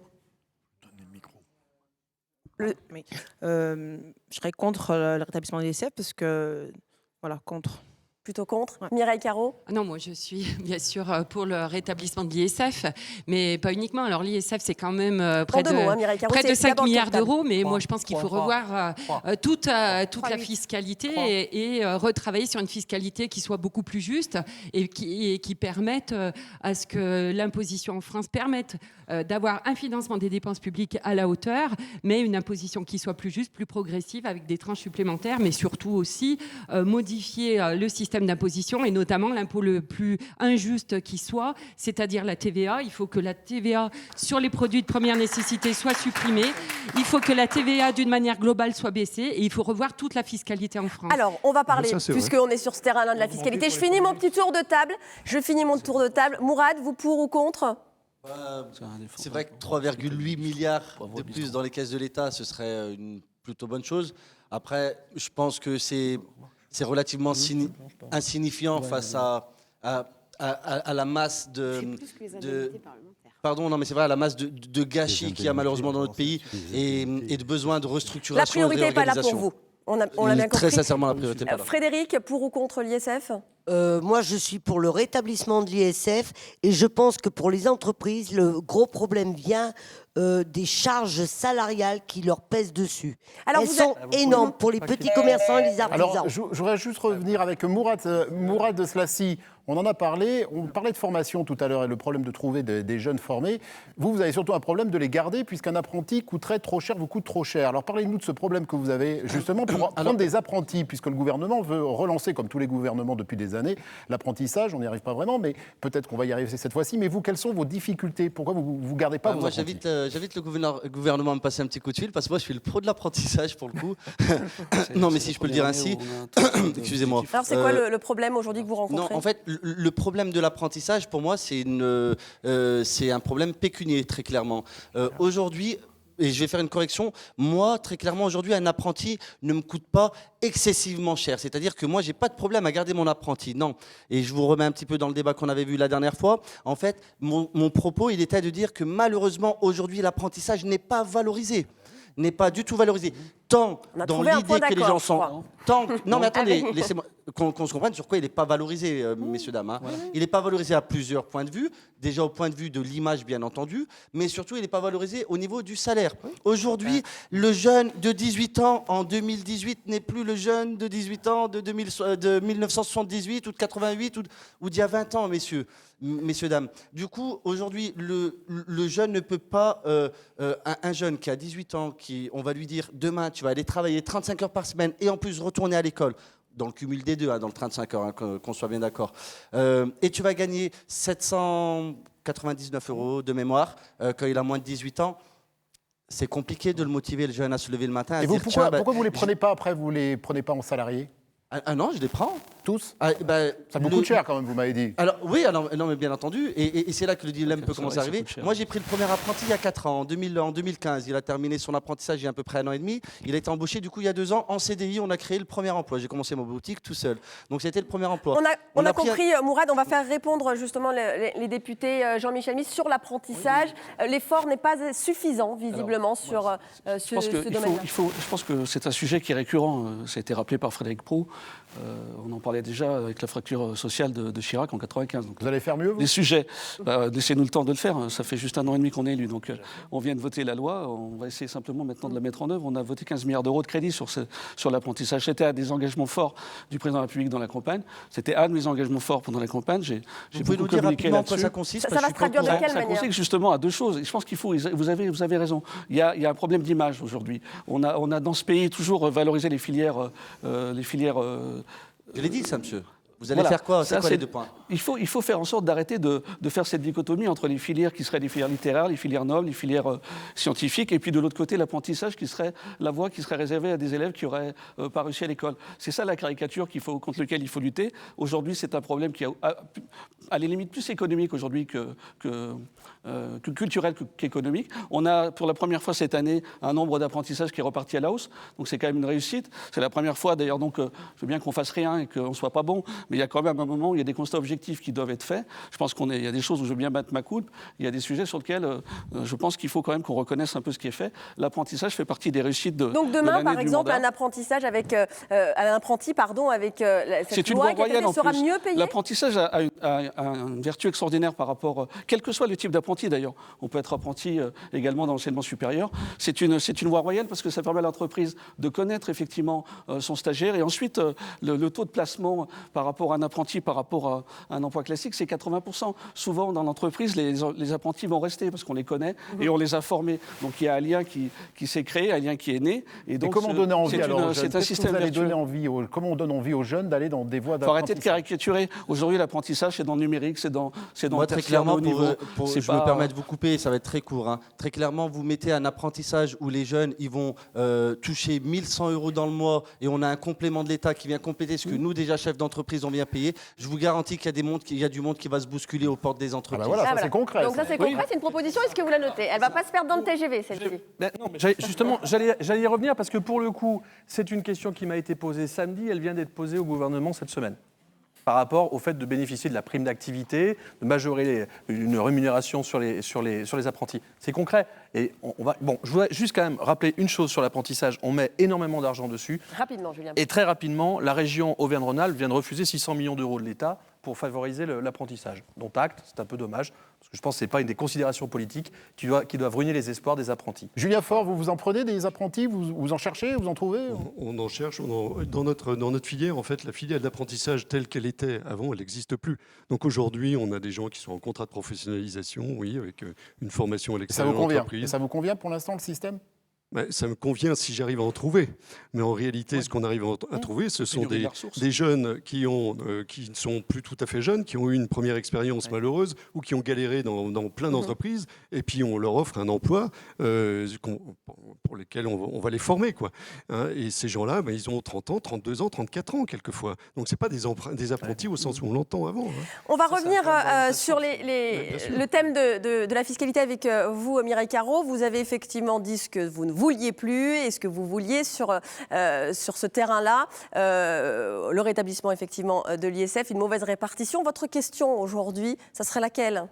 Je serais contre le rétablissement de l'ISF parce que, voilà, contre. Plutôt contre. Ouais. Mireille Carreau? Non, moi je suis bien sûr pour le rétablissement de l'ISF, mais pas uniquement. Alors l'ISF, c'est quand même près de 5 milliards d'euros, mais moi je pense qu'il faut revoir toute la fiscalité et retravailler sur une fiscalité qui soit beaucoup plus juste et qui permette à ce que l'imposition en France permette d'avoir un financement des dépenses publiques à la hauteur, mais une imposition qui soit plus juste, plus progressive, avec des tranches supplémentaires, mais surtout aussi modifier le système système d'imposition, et notamment l'impôt le plus injuste qui soit, c'est-à-dire la TVA. Il faut que la TVA sur les produits de première nécessité soit supprimée. Il faut que la TVA, d'une manière globale, soit baissée. Et il faut revoir toute la fiscalité en France. Alors, on va parler, puisqu'on est sur ce terrain-là de la fiscalité. Je finis mon petit tour de table. Mourad, vous pour ou contre ? C'est vrai que 3,8 milliards de plus dans les caisses de l'État, ce serait une plutôt bonne chose. Après, je pense que c'est relativement insignifiant face à la masse Pardon, non, mais c'est vrai, à la masse de gâchis qu'il y a malheureusement dans notre pays et de besoin de restructuration. La priorité n'est pas là pour vous. On l'a bien compris. Très sincèrement, la priorité n'est pas là. Frédéric, pour ou contre l'ISF ? Moi, je suis pour le rétablissement de l'ISF et je pense que pour les entreprises, le gros problème vient des charges salariales qui leur pèsent dessus. Elles sont énormes pour les petits commerçants et les artisans. Alors, je voudrais juste revenir avec Mourad de Slassi. On en a parlé, on parlait de formation tout à l'heure et le problème de trouver des jeunes formés. Vous avez surtout un problème de les garder puisqu'un apprenti coûterait trop cher, vous coûte trop cher. Alors parlez-nous de ce problème que vous avez justement pour prendre des apprentis, puisque le gouvernement veut relancer, comme tous les gouvernements depuis des années, l'apprentissage. On n'y arrive pas vraiment, mais peut-être qu'on va y arriver cette fois-ci. Mais vous, quelles sont vos difficultés ? Pourquoi vous ne gardez pas vos apprentis ? Moi, j'invite le gouvernement à me passer un petit coup de fil parce que moi, je suis le pro de l'apprentissage pour le coup. Non, mais si je peux le dire ainsi, excusez-moi. Alors c'est quoi le problème aujourd'hui que vous rencontrez ? Non, en fait, le problème de l'apprentissage, pour moi, c'est un problème pécunier, très clairement. Aujourd'hui, et je vais faire une correction, moi, très clairement, aujourd'hui, un apprenti ne me coûte pas excessivement cher. C'est-à-dire que moi, je n'ai pas de problème à garder mon apprenti. Non. Et je vous remets un petit peu dans le débat qu'on avait vu la dernière fois. En fait, mon propos, il était de dire que malheureusement, aujourd'hui, l'apprentissage n'est pas valorisé. N'est pas du tout valorisé. Tant dans l'idée que les gens sont... Non, mais attendez, laissez-moi qu'on se comprenne sur quoi il n'est pas valorisé, messieurs, dames. Voilà. Il n'est pas valorisé à plusieurs points de vue. Déjà au point de vue de l'image, bien entendu, mais surtout, il n'est pas valorisé au niveau du salaire. Aujourd'hui, le jeune de 18 ans en 2018 n'est plus le jeune de 18 ans de 1978 ou de 88 ou d'il y a 20 ans, messieurs, dames. Du coup, aujourd'hui, le jeune ne peut pas... un jeune qui a 18 ans, on va lui dire, demain, tu vas aller travailler 35 heures par semaine et en plus retourner à l'école, dans le cumul des deux, dans le 35 heures, qu'on soit bien d'accord, et tu vas gagner 799 € de mémoire quand il a moins de 18 ans, c'est compliqué de le motiver, le jeune, à se lever le matin. Et vous, pourquoi vous ne les prenez pas après, vous ne les prenez pas en salarié ? Ah non, je les prends. Tous ? Ça vous coûte cher quand même, vous m'avez dit. Alors oui, non, mais bien entendu, et c'est là que le dilemme peut commencer à arriver. Moi, j'ai pris le premier apprenti il y a 4 ans, en 2015. Il a terminé son apprentissage il y a à peu près 1 an et demi. Il a été embauché du coup il y a 2 ans en CDI. On a créé le premier emploi. J'ai commencé ma boutique tout seul. Donc c'était le premier emploi. On a compris, Mourad, on va faire répondre justement les députés Jean-Michel Mis sur l'apprentissage. L'effort n'est pas suffisant, visiblement, sur ce domaine-là. Je pense que c'est un sujet qui est récurrent. Ça a été rappelé par Frédéric Proulx. On en parlait déjà avec la fracture sociale de Chirac en 1995. Vous allez faire mieux, vous ? Les sujets, laissez-nous le temps de le faire. Ça fait juste 1 an et demi qu'on est élu. Donc, on vient de voter la loi. On va essayer simplement maintenant de la mettre en œuvre. On a voté 15 milliards d'euros de crédit sur l'apprentissage. C'était un des engagements forts du président de la République dans la campagne. C'était un de mes engagements forts pendant la campagne. Vous pouvez nous dire rapidement en quoi ça consiste ? Ça va se traduire de quelle manière ? Ça consiste justement à 2 choses. Et je pense qu'il faut. Vous avez raison. Il y a un problème d'image aujourd'hui. On a dans ce pays toujours valorisé les filières. Je l'ai dit ça, monsieur. Vous allez faire quoi ? C'est quoi les 2 points ? Il faut faire en sorte d'arrêter de faire cette dichotomie entre les filières qui seraient les filières littéraires, les filières nobles, les filières scientifiques, et puis de l'autre côté l'apprentissage qui serait la voie qui serait réservée à des élèves qui n'auraient pas réussi à l'école. C'est ça la caricature contre laquelle il faut lutter. Aujourd'hui, c'est un problème qui est à la limite plus économique aujourd'hui que culturel qu'économique. On a pour la première fois cette année un nombre d'apprentissages qui est reparti à la hausse, donc c'est quand même une réussite. C'est la première fois d'ailleurs, donc je veux bien qu'on fasse rien et qu'on ne soit pas bon, mais il y a quand même un moment où il y a des constats objectifs qui doivent être faits. Je pense qu'il y a des choses où je veux bien battre ma coupe, il y a des sujets sur lesquels je pense qu'il faut quand même qu'on reconnaisse un peu ce qui est fait. L'apprentissage fait partie des réussites de Donc demain, de par exemple, un apprentissage avec un apprenti, avec cette loi qui sera mieux payé. L'apprentissage a une vertu extraordinaire par rapport, quel que soit le type d'apprenti d'ailleurs. On peut être apprenti également dans l'enseignement supérieur. C'est une voie royale parce que ça permet à l'entreprise de connaître effectivement son stagiaire et ensuite le taux de placement par rapport rapport à un apprenti, par rapport à un emploi classique, c'est 80%. Souvent, dans l'entreprise, les apprentis vont rester parce qu'on les connaît et on les a formés. Donc il y a un lien qui s'est créé, un lien qui est né. Et donc, comment donner envie c'est un système vertueux. Comment on donne envie aux jeunes d'aller dans des voies d'apprentissage? Il faut arrêter de caricaturer. Aujourd'hui, l'apprentissage, c'est dans le numérique, c'est dans Moi, le très tertiaire clairement, de haut niveau. je me permets de vous couper, ça va être très court. Très clairement, vous mettez un apprentissage où les jeunes ils vont toucher 1 100 € dans le mois et on a un complément de l'État qui vient compléter ce que nous, déjà chefs d'entreprise, on vient payer. Je vous garantis qu'il y a du monde qui va se bousculer aux portes des entreprises. Voilà, ça c'est concret. Donc ça c'est concret, c'est une proposition, est-ce que vous la notez? Elle ne va pas se perdre dans le TGV, celle-ci. Justement, j'allais y revenir parce que pour le coup, c'est une question qui m'a été posée samedi, elle vient d'être posée au gouvernement cette semaine. Par rapport au fait de bénéficier de la prime d'activité, de majorer une rémunération sur les apprentis. C'est concret. Et je voudrais juste quand même rappeler une chose sur l'apprentissage. On met énormément d'argent dessus. Rapidement, Julien. Et très rapidement, la région Auvergne-Rhône-Alpes vient de refuser 600 millions d'euros de l'État pour favoriser l'apprentissage. Dont acte, c'est un peu dommage, parce que je pense que ce n'est pas une des considérations politiques qui doivent ruiner les espoirs des apprentis. Julien Faure, vous en prenez des apprentis, vous en cherchez, vous en trouvez? On en cherche. Dans notre filière, en fait, la filière d'apprentissage telle qu'elle était avant, elle n'existe plus. Donc aujourd'hui, on a des gens qui sont en contrat de professionnalisation, oui, avec une formation à l'extérieur de l'entreprise. Et ça vous convient pour l'instant, le système? Ça me convient si j'arrive à en trouver. Mais en réalité, ce qu'on arrive à trouver, ce sont des jeunes qui ne sont plus tout à fait jeunes, qui ont eu une première expérience malheureuse ou qui ont galéré dans plein d'entreprises. Et puis, on leur offre un emploi pour lesquels on va les former, quoi. Et ces gens-là, ils ont 30 ans, 32 ans, 34 ans, quelquefois. Donc, ce n'est pas des apprentis au sens où on l'entend avant. On va revenir sur le thème de la fiscalité avec vous, Mireille Carreau. Vous avez effectivement dit ce que vous ne vouliez plus et ce que vous vouliez sur ce terrain-là. Le rétablissement effectivement de l'ISF, une mauvaise répartition. Votre question aujourd'hui, ça serait laquelle ?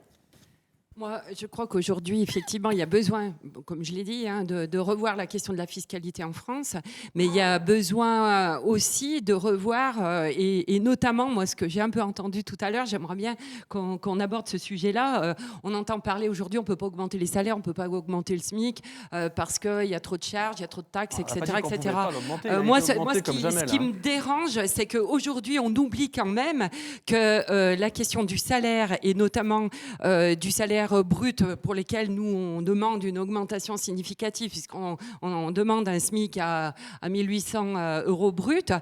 Moi, je crois qu'aujourd'hui, effectivement, il y a besoin, comme je l'ai dit, de revoir la question de la fiscalité en France, mais il y a besoin aussi de revoir, et notamment, moi, ce que j'ai un peu entendu tout à l'heure, j'aimerais bien qu'on aborde ce sujet-là. On entend parler aujourd'hui, on ne peut pas augmenter les salaires, on ne peut pas augmenter le SMIC, parce qu'il y a trop de charges, il y a trop de taxes, etc. etc. Moi, ce qui me dérange, c'est qu'aujourd'hui, on oublie quand même que la question du salaire, et notamment du salaire brut pour lesquels nous on demande une augmentation significative puisqu'on demande un SMIC à 1 800 € brut,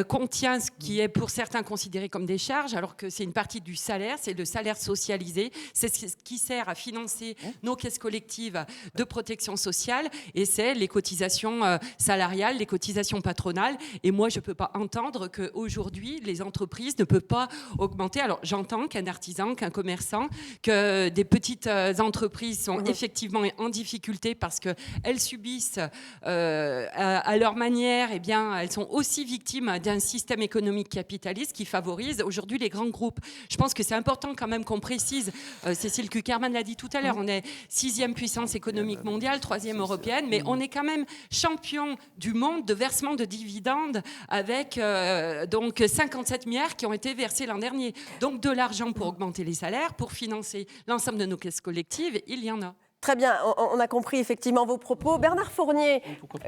contient ce qui est pour certains considéré comme des charges alors que c'est une partie du salaire, c'est le salaire socialisé, c'est ce qui sert à financer nos caisses collectives de protection sociale et c'est les cotisations salariales, les cotisations patronales et moi je ne peux pas entendre qu'aujourd'hui les entreprises ne peuvent pas augmenter. Alors j'entends qu'un artisan, qu'un commerçant, que des petites entreprises sont effectivement en difficulté parce qu'elles subissent à leur manière, eh bien, elles sont aussi victimes d'un système économique capitaliste qui favorise aujourd'hui les grands groupes. Je pense que c'est important quand même qu'on précise, Cécile Cukierman l'a dit tout à l'heure, on est 6e puissance économique mondiale, 3e européenne, mais on est quand même champion du monde de versement de dividendes avec donc 57 milliards qui ont été versés l'an dernier. Donc de l'argent pour augmenter les salaires, pour financer l'ensemble de nos caisses collectives, il y en a. Très bien, on a compris effectivement vos propos. Bernard Fournier,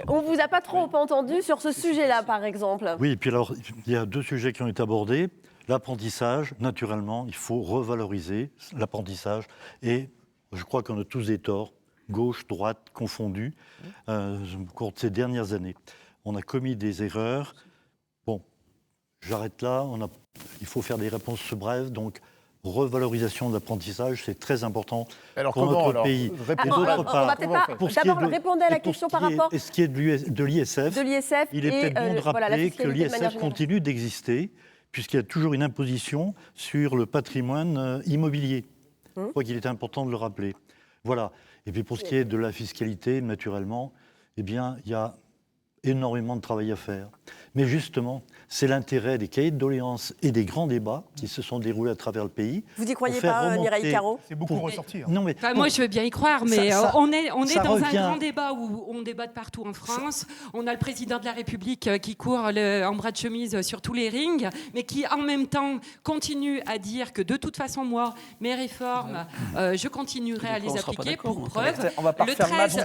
on ne vous a pas trop entendu sur ce sujet-là, par exemple. Oui, et puis alors, il y a 2 sujets qui ont été abordés. L'apprentissage, naturellement, il faut revaloriser l'apprentissage. Et je crois qu'on a tous des torts, gauche, droite, confondus, au cours de ces dernières années. On a commis des erreurs. Bon, j'arrête là. Il faut faire des réponses brèves, donc revalorisation de l'apprentissage, c'est très important pour notre pays. Et d'autre part, on va peut-être pas d'abord répondre à la question par rapport. Et ce qui est de l'ISF, il est peut-être bon de rappeler que l'ISF continue d'exister, puisqu'il y a toujours une imposition sur le patrimoine immobilier. Je crois qu'il est important de le rappeler. Voilà. Et puis pour ce qui est de la fiscalité, naturellement, eh bien, il y a énormément de travail à faire. Mais justement, c'est l'intérêt des cahiers de doléances et des grands débats qui se sont déroulés à travers le pays. Vous n'y croyez pas, Mireille Carreau ? C'est beaucoup ressorti. Non, mais, moi, je veux bien y croire, mais on est dans un grand débat où on débat de partout en France. On a le président de la République qui court en bras de chemise sur tous les rings, mais qui, en même temps, continue à dire que de toute façon, moi, mes réformes, je continuerai à les appliquer pour preuve. On va pas le 13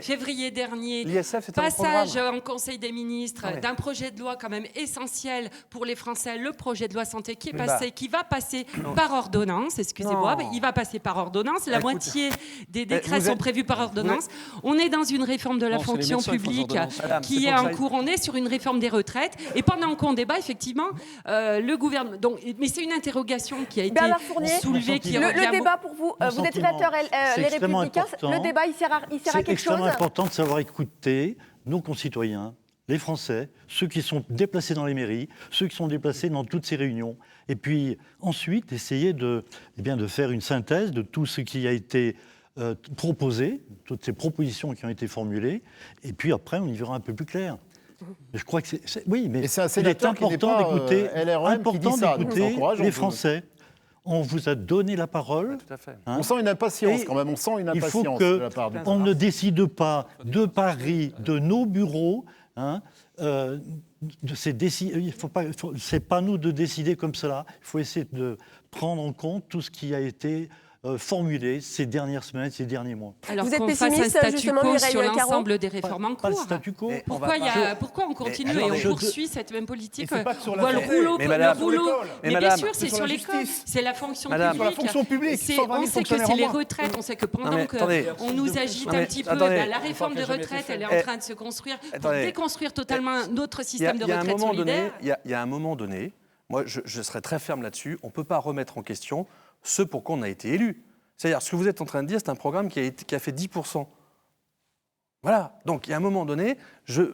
février dernier, dernier, L'ISF, c'est un passage programme. en Conseil des ministres d'un projet de loi quand même essentiel pour les Français, le projet de loi santé qui va passer par ordonnance, excusez-moi, il va passer par ordonnance, la moitié des décrets sont prévus par ordonnance. On est dans une réforme de la fonction publique qui est en cours, on est sur une réforme des retraites, et pendant qu'on débat, effectivement, le gouvernement... Donc, mais c'est une interrogation qui a été soulevée. Le débat pour vous, vous êtes sénateur Les Républicains, le débat, il sert à quelque chose? C'est extrêmement important de savoir écouter nos concitoyens, les Français, ceux qui sont déplacés dans les mairies, ceux qui sont déplacés dans toutes ces réunions. Et puis ensuite, essayer de faire une synthèse de tout ce qui a été proposé, toutes ces propositions qui ont été formulées. Et puis après, on y verra un peu plus clair. Je crois que oui, mais il est important d'écouter les Français. On vous a donné la parole. Tout à fait. On sent une impatience quand même. On sent une impatience de la part du on ne décide pas de Paris, de nos bureaux. C'est pas nous de décider comme cela. Il faut essayer de prendre en compte tout ce qui a été formulé ces dernières semaines, ces derniers mois. Alors vous êtes qu'on fasse un statu quo sur l'ensemble des réformes en cours. Pourquoi on continue et on poursuit cette même politique? Mais bien sûr, c'est sur l'école, c'est la fonction publique. On sait que c'est les retraites, on sait que pendant qu'on nous agite un petit peu, la réforme des retraites, elle est en train de se construire pour déconstruire totalement notre système de retraite solidaire. Il y a un moment donné, moi je serais très ferme là-dessus, on ne peut pas remettre en question ce pour quoi on a été élu. C'est-à-dire, ce que vous êtes en train de dire, c'est un programme qui a fait 10%. Voilà. Donc, il y a un moment donné, je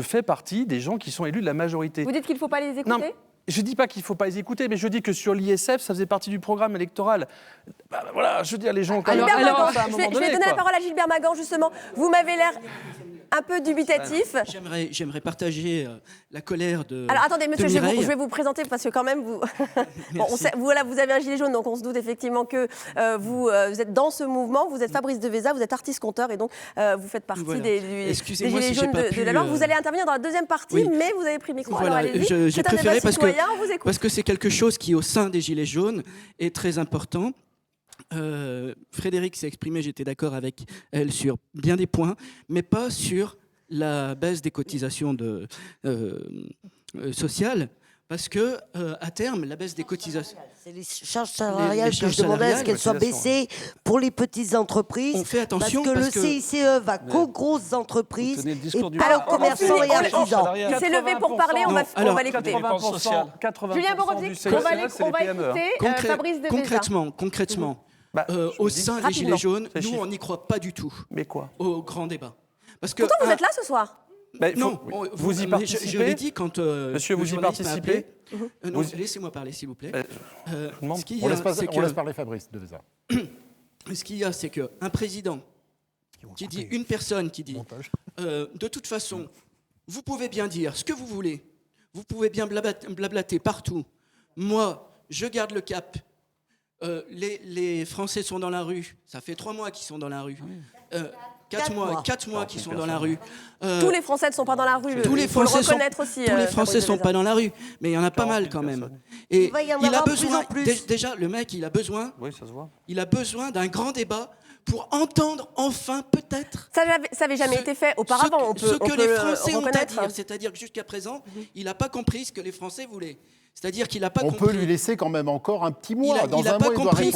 fais partie des gens qui sont élus de la majorité. Vous dites qu'il ne faut pas les écouter? Non, je ne dis pas qu'il ne faut pas les écouter, mais je dis que sur l'ISF, ça faisait partie du programme électoral. Voilà, je veux dire, les gens... Je vais donner la parole à Gilbert Magan, justement. Vous m'avez l'air un peu dubitatif. J'aimerais partager la colère de Alors attendez, monsieur, de je vais vous présenter parce que quand même, vous, vous avez un gilet jaune, donc on se doute effectivement que vous êtes dans ce mouvement. Vous êtes Fabrice Deveza, vous êtes artiste-conteur et donc vous faites partie des gilets jaunes de la Loire. Vous allez intervenir dans la deuxième partie, mais vous avez pris le micro. Voilà, alors allez-y. J'ai préféré parce que c'est quelque chose qui, au sein des gilets jaunes, est très important. Frédéric s'est exprimé, j'étais d'accord avec elle sur bien des points, mais pas sur la baisse des cotisations sociales, parce que à terme, la baisse des cotisations... C'est les charges salariales que je demandais à ce qu'elles soient baissées pour les petites entreprises. On fait attention parce que le CICE va qu'aux grosses entreprises et pas aux commerçants et artisans. Il s'est levé pour parler, on va l'écouter. Julien Borowczyk, on va écouter Fabrice Deveza. Concrètement, au sein des Gilets jaunes, nous, on n'y croit pas du tout. Mais quoi? Au grand débat. Parce que, pourtant, vous êtes là ce soir. Non, vous y participez. Je l'ai dit quand monsieur, vous y participez. Non, laissez-moi parler, s'il vous plaît. On laisse parler Fabrice Deveza. Ce qu'il y a, c'est qu'un président qui dit, une personne qui dit, de toute façon, vous pouvez bien dire ce que vous voulez, vous pouvez bien blablater partout. Moi, je garde le cap. Les Français sont dans la rue. Ça fait 3 mois qu'ils sont dans la rue. 4 mois qu'ils sont dans la rue. Tous les Français ne sont pas dans la rue. Tous les Français ne sont pas dans la rue, mais il y en a pas mal quand même. Et il a besoin. Déjà, le mec, il a besoin. Oui, ça se voit. Il a besoin d'un grand débat pour entendre enfin peut-être. Ça n'avait jamais été fait auparavant. Ce que les Français ont à dire, c'est-à-dire que jusqu'à présent, il n'a pas compris ce que les Français voulaient. C'est-à-dire qu'il n'a pas compris. On peut lui laisser quand même encore un petit mois. Il n'a pas compris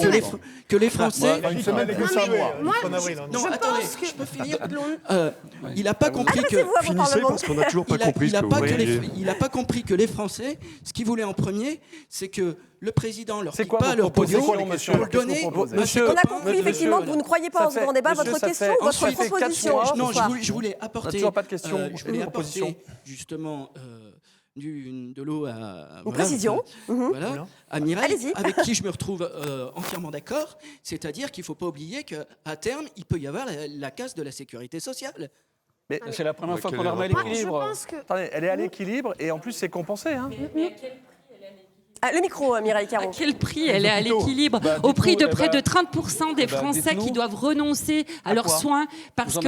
que les Français. Une semaine plus un mois. Non, attendez, je peux finir. Il n'a pas compris que. Finissez parce qu'on n'a toujours pas compris ce que vous voulez. Il n'a pas compris que les Français, ce qu'ils voulaient en premier, c'est que le président leur pique pas leur pognon pour le donner. On a compris effectivement que vous ne croyez pas en ce grand débat. Votre question, votre proposition. Non, je voulais apporter. Toujours pas de question. Je voulais apporter justement. De l'eau à... Une précision. Voilà, à Mireille, avec qui je me retrouve entièrement d'accord. C'est-à-dire qu'il ne faut pas oublier qu'à terme, il peut y avoir la casse de la sécurité sociale. Mais c'est la première fois qu'on la remet à l'équilibre. Attendez, elle est à l'équilibre et en plus, c'est compensé. Hein. Le micro, Mireille Caron. À quel prix elle est à l'équilibre? Au prix de près de 30% des Français qui doivent renoncer à leurs soins parce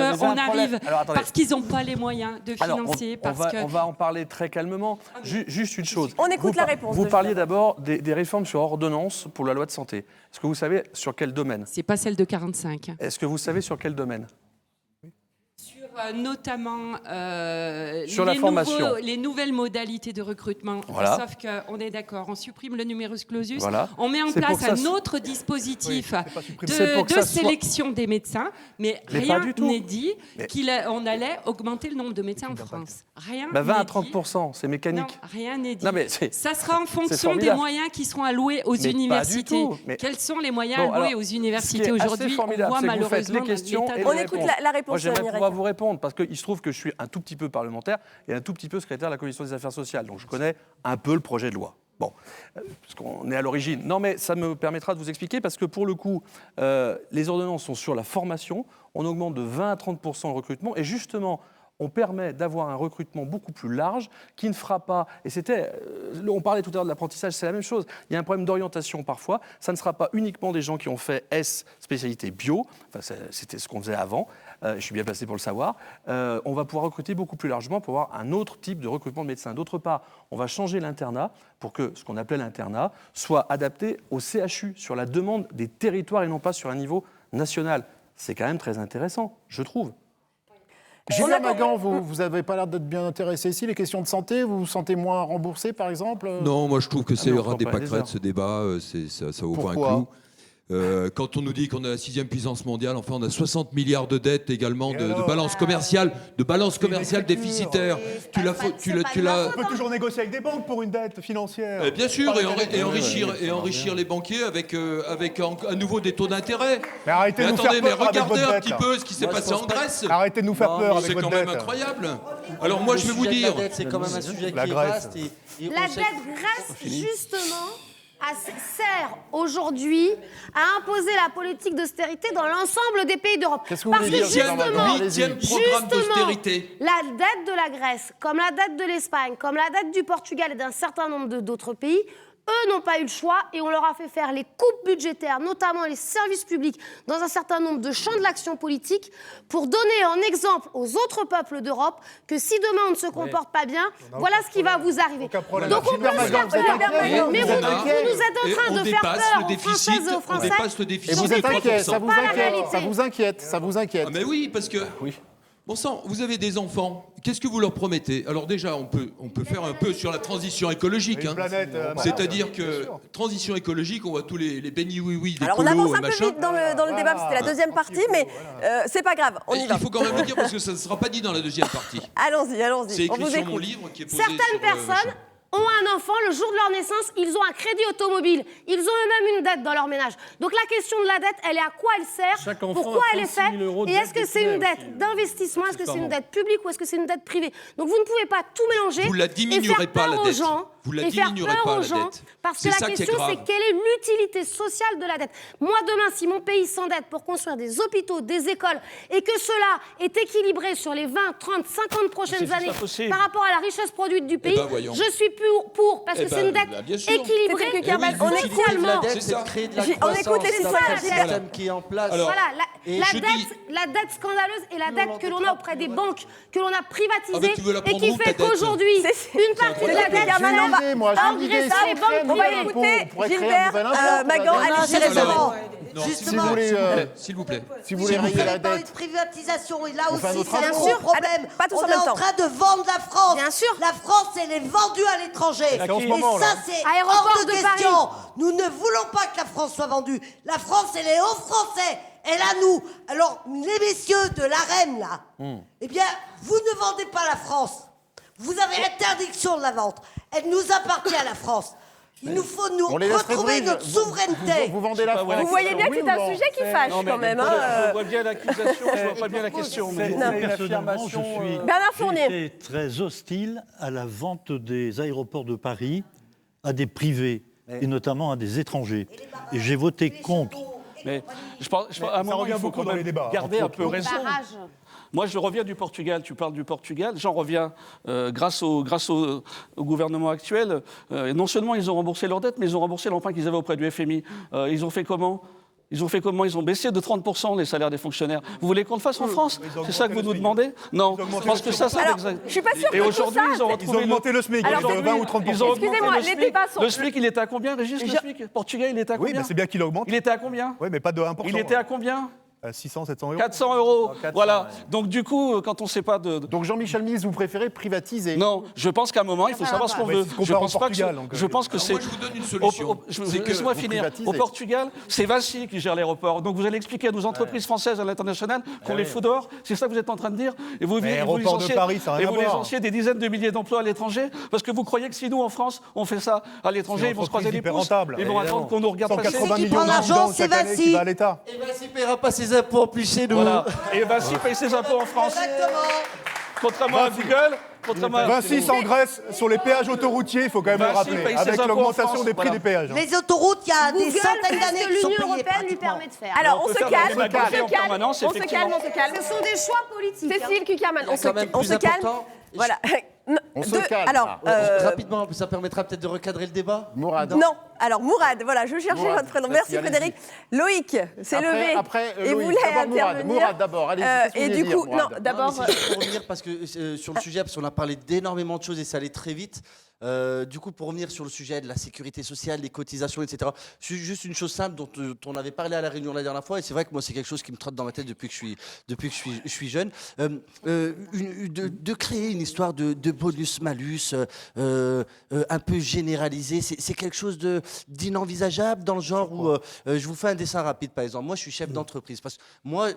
qu'ils n'ont pas les moyens de financer. On va en parler très calmement. Juste une chose. On écoute la réponse. Vous parliez d'abord des réformes sur ordonnance pour la loi de santé. Est-ce que vous savez sur quel domaine? C'est pas celle de 45. Est-ce que vous savez sur quel domaine? Notamment sur la formation. Les nouvelles modalités de recrutement. Voilà. Sauf qu'on est d'accord, on supprime le numerus clausus, Voilà. on met en place un autre dispositif de sélection des médecins, mais rien n'est dit qu'on allait augmenter le nombre de médecins en France. Rien 20 à n'est 30%, c'est mécanique. Non, rien n'est dit. Non, mais ça sera en fonction des moyens qui seront alloués aux universités. Quels sont les moyens alloués aux universités aujourd'hui? On voit malheureusement on écoute la réponse. Moi, j'aimerais pouvoir vous répondre, parce qu'il se trouve que je suis un tout petit peu parlementaire et un tout petit peu secrétaire de la Commission des affaires sociales. Donc, je connais un peu le projet de loi. Bon, parce qu'on est à l'origine. Non, mais ça me permettra de vous expliquer, parce que pour le coup, les ordonnances sont sur la formation. On augmente de 20 à 30% le recrutement. Et justement, on permet d'avoir un recrutement beaucoup plus large qui ne fera pas, et on parlait tout à l'heure de l'apprentissage, c'est la même chose, il y a un problème d'orientation parfois, ça ne sera pas uniquement des gens qui ont fait S, spécialité bio, enfin, c'était ce qu'on faisait avant, je suis bien placé pour le savoir, on va pouvoir recruter beaucoup plus largement pour avoir un autre type de recrutement de médecins. D'autre part, on va changer l'internat pour que ce qu'on appelait l'internat soit adapté au CHU, sur la demande des territoires et non pas sur un niveau national. C'est quand même très intéressant, je trouve. Julien Magan, vous n'avez pas l'air d'être bien intéressé ici. Les questions de santé, vous vous sentez moins remboursé, par exemple? Non, moi je trouve que c'est ras des pâquerettes, ce débat. Ça vaut pas un clou. Quand on nous dit qu'on est la 6e puissance mondiale, enfin on a 60 milliards de dettes également de balance commerciale, déficitaire. On peut toujours négocier avec des banques pour une dette financière. Bien sûr, et enrichir les banquiers avec à nouveau des taux d'intérêt. Mais arrêtez de nous faire peur. Mais regardez un petit peu ce qui s'est passé en Grèce. Arrêtez de nous faire peur avec c'est votre quand même dette. incroyable. Alors moi je vais vous dire, c'est quand même un sujet qui La est Grèce. vaste. La dette Grèce, justement, sert aujourd'hui à imposer la politique d'austérité dans l'ensemble des pays d'Europe. Qu'est-ce que vous Parce voulez que dire, huitième programme d'austérité. la dette de la Grèce, comme la dette de l'Espagne, comme la dette du Portugal et d'un certain nombre d'autres pays, eux n'ont pas eu le choix et on leur a fait faire les coupes budgétaires, notamment les services publics, dans un certain nombre de champs de l'action politique, pour donner en exemple aux autres peuples d'Europe que si demain on ne se comporte pas bien, voilà ce qui va vous arriver. Donc on peut se faire peur, mais vous nous êtes en train de faire peur aux Françaises et aux Français. On dépasse le déficit. Et vous êtes inquiet, ça vous pas la inquiète, réalité. ça vous inquiète. Ah mais oui, parce que bon sang, vous avez des enfants. Qu'est-ce que vous leur promettez? Alors déjà, on peut faire un peu sur la transition écologique. Hein. C'est-à-dire que transition écologique, on voit tous les bénis oui des alors colos, on avance un machin. peu vite dans le débat, parce que c'était la deuxième partie, mais c'est pas grave, on y va. Il faut quand même le dire parce que ça ne sera pas dit dans la deuxième partie. Allons-y. C'est On écrit vous sur écoute. mon livre qui est posé Certaines personnes ont un enfant, le jour de leur naissance, ils ont un crédit automobile. Ils ont eux-mêmes une dette dans leur ménage. Donc la question de la dette, elle est à quoi elle sert, pourquoi elle est faite, et est-ce que c'est une dette d'investissement, est-ce que c'est une dette publique ou est-ce que c'est une dette privée? Donc vous ne pouvez pas tout mélanger. Vous la diminuerez pas la dette. Vous la diminuerez pas la dette. Parce que la question, c'est quelle est l'utilité sociale de la dette. Moi, demain, si mon pays s'endette pour construire des hôpitaux, des écoles, et que cela est équilibré sur les 20, 30, 50 prochaines années par rapport à la richesse produite du pays, je suis pour, parce que c'est une dette équilibrée. On écoute le système qui est en place. Voilà, la dette scandaleuse et la dette que l'on a auprès des banques, que l'on a privatisée et qui fait qu'aujourd'hui, une partie de la dette a engraissé les banques. On va écouter Gilbert Magan, allez-y raisonnement. Justement, s'il vous plaît. Si vous voulez régler la parler de dette, privatisation, et là aussi, notre c'est un rapport. gros problème. Pas tous en On est même en temps. train de vendre la France. Bien sûr. La France, elle est vendue à l'étranger. Et en ce Et moment, ça, là. c'est Aéroport hors de de question. Paris. Nous ne voulons pas que la France soit vendue. La France, elle est aux Français. Elle à nous. Alors, les messieurs de l'AREM, là, eh bien, vous ne vendez pas la France. Vous avez interdiction de la vente. Elle nous appartient à la France. Il nous faut on les laisse retrouver vivre. notre souveraineté. Vous vendez la France. Vous voyez bien que c'est un sujet qui fâche quand même. Je vois bien l'accusation, je vois pas bien la question. Mais Personnellement, je suis Bernard Fournier. très hostile à la vente des aéroports de Paris à des privés, et notamment à des étrangers. Et j'ai voté contre. Mais je pense, à un moment, il faut quand même garder un peu raison. Moi, je reviens du Portugal. Tu parles du Portugal. J'en reviens grâce au gouvernement actuel. Non seulement ils ont remboursé leur dette, mais ils ont remboursé l'emprunt qu'ils avaient auprès du FMI. Ils ont fait comment ? Ils ont baissé de 30% les salaires des fonctionnaires. Vous voulez qu'on le fasse en France? C'est ça que vous nous demandez? Non, parce que ça, c'est exact. Je suis pas sûre Et que aujourd'hui, tout ça... ils ont retrouvé... Ils ont augmenté le SMIC, Alors, de 20 ou 30%. Ils ont augmenté excusez-moi, le les SMIC. débats sont... Le SMIC, il était à combien, Régis, le SMIC? Portugal, il était à combien? Oui, mais c'est bien qu'il augmente. Il était à combien? Oui, mais pas de 1%. Il était à combien? 600, 700 euros. 400 euros, 400, voilà. ouais. Donc du coup, quand on ne sait pas de... Donc Jean-Michel Ministre, vous préférez privatiser? Non, je pense qu'à un moment, il faut savoir ce qu'on veut. Je pense pas que je pense que c'est... Moi, je vous donne une solution. Laissez-moi finir. Au Portugal, c'est Vinci qui gère l'aéroport. Donc vous allez expliquer à nos entreprises françaises à l'international qu'on les fout dehors. C'est ça que vous êtes en train de dire? Et vous licenciez des dizaines de milliers d'emplois à l'étranger parce que vous croyez que si nous, en France, on fait ça à l'étranger, ils vont se croiser les pouces. Ils vont attendre qu'on nous regarde passer. 180 millions d'argent, c'est Vinci qui va à l'État. Et Vinci ne paiera pas ses impôts en plus chez nous. Voilà. Et Vinci paye ses impôts en France. Contrairement à Google, Vinci s'engraisse sur les péages autoroutiers, il faut quand même le rappeler, avec l'augmentation des prix des péages. Les autoroutes, il y a des centaines d'années qui sont l'Union payées européenne lui permet de faire. Alors, on se calme, on se calme. Ce sont des choix politiques. Cécile Cukierman, on se plus calme. important. Voilà. On se calme. Alors, rapidement, ça permettra peut-être de recadrer le débat. Mourad. non. Alors, Mourad, voilà, je cherchais Mourad, votre prénom. merci, Merci Frédéric. Loïc s'est levé et Loïc. voulait D'abord intervenir. Mourad, d'abord. Allez, qu'est-ce que Et vous du voulez coup, dire, non, Mourad d'abord. Non, mais c'est pour revenir parce que sur le sujet, parce qu'on a parlé d'énormément de choses et ça allait très vite. Du coup, pour revenir sur le sujet de la sécurité sociale, les cotisations, etc. Juste une chose simple dont on avait parlé à la réunion la dernière fois, et c'est vrai que moi c'est quelque chose qui me trotte dans ma tête depuis que je suis jeune, de créer une histoire de bonus-malus un peu généralisé. C'est quelque chose d'inenvisageable dans le genre où je vous fais un dessin rapide par exemple. Moi, je suis chef d'entreprise parce que moi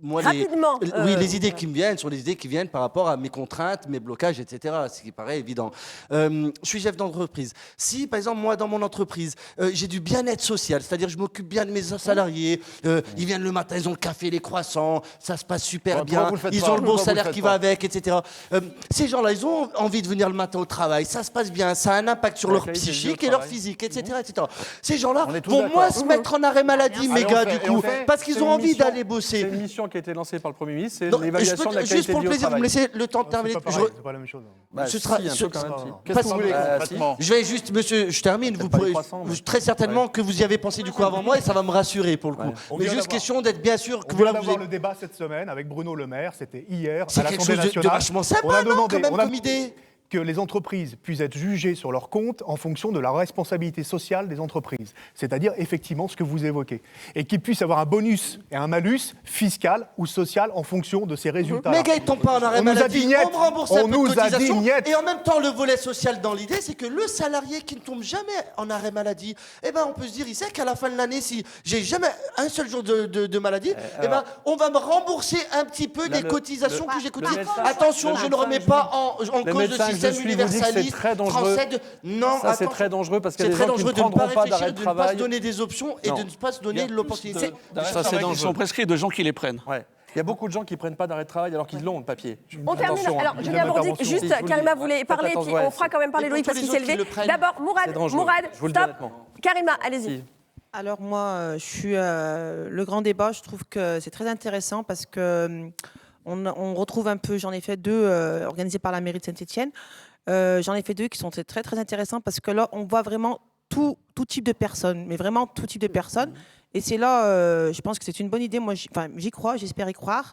Rapidement, les idées qui me viennent sont les idées qui viennent par rapport à mes contraintes, mes blocages, etc. Ce qui paraît évident. Je suis chef d'entreprise. Si, par exemple, moi, dans mon entreprise, j'ai du bien-être social, c'est-à-dire je m'occupe bien de mes salariés, ils viennent le matin, ils ont le café, les croissants, ça se passe super bien, ils ont le bon salaire qui va avec, etc. Ces gens-là, ils ont envie de venir le matin au travail, ça se passe bien, ça a un impact sur leur psychique et leur physique, etc. Ces gens-là vont moins se mettre en arrêt maladie, mes gars, du coup, parce qu'ils ont envie d'aller bosser. C'est une mission qui a été lancée par le Premier ministre, c'est l'évaluation de la qualité juste pour de le vie au plaisir, vous travail. me laissez le temps de terminer. C'est pas la même chose. Ce sera Qu'est-ce que vous voulez concrètement? Je vais juste, monsieur, je termine. Vous pourrez très certainement que vous y avez pensé du coup avant moi et ça va me rassurer pour le coup. Mais juste question d'être bien sûr que On vient d'avoir le débat cette semaine avec Bruno Le Maire, c'était hier à l'Assemblée nationale. C'est quelque chose de vachement sympa, non, quand même, comme idée. Que les entreprises puissent être jugées sur leur compte en fonction de la responsabilité sociale des entreprises. C'est-à-dire effectivement ce que vous évoquez. Et qu'ils puissent avoir un bonus et un malus fiscal ou social en fonction de ces résultats. Mais gars, ils tombent pas en arrêt maladie, on me rembourse un peu de cotisation. Et en même temps, le volet social dans l'idée, c'est que le salarié qui ne tombe jamais en arrêt maladie, eh ben, on peut se dire, il sait qu'à la fin de l'année, si j'ai jamais un seul jour de maladie, eh ben, on va me rembourser un petit peu des cotisations que j'ai cotisées. Attention, je ne remets pas en cause le système universaliste français de... Non, ça c'est très dangereux parce qu'il y a des gens qui ne de ne pas prendront pas d'arrêt réfléchir, de de ne pas travail. se donner des options et de ne pas se donner l'opportunité. Ça, c'est dangereux. Ils sont prescrits de gens qui les prennent. Ouais. Il y a beaucoup de gens qui ne prennent pas d'arrêt de travail alors qu'ils l'ont, le papier. On termine. Alors, Julien Bourdic, juste, Karima voulait parler, puis on fera quand même parler Loïc parce qu'il s'est levé. D'abord, Mourad, stop. Karima, allez-y. Alors moi, je suis le grand débat. Je trouve que c'est très intéressant parce que on retrouve un peu. J'en ai fait deux organisés par la mairie de Saint-Étienne. J'en ai fait deux qui sont très très intéressants parce que là, on voit vraiment tout type de personnes, mais vraiment tout type de personnes. Et c'est là, je pense que c'est une bonne idée. Moi, j'y crois, j'espère y croire,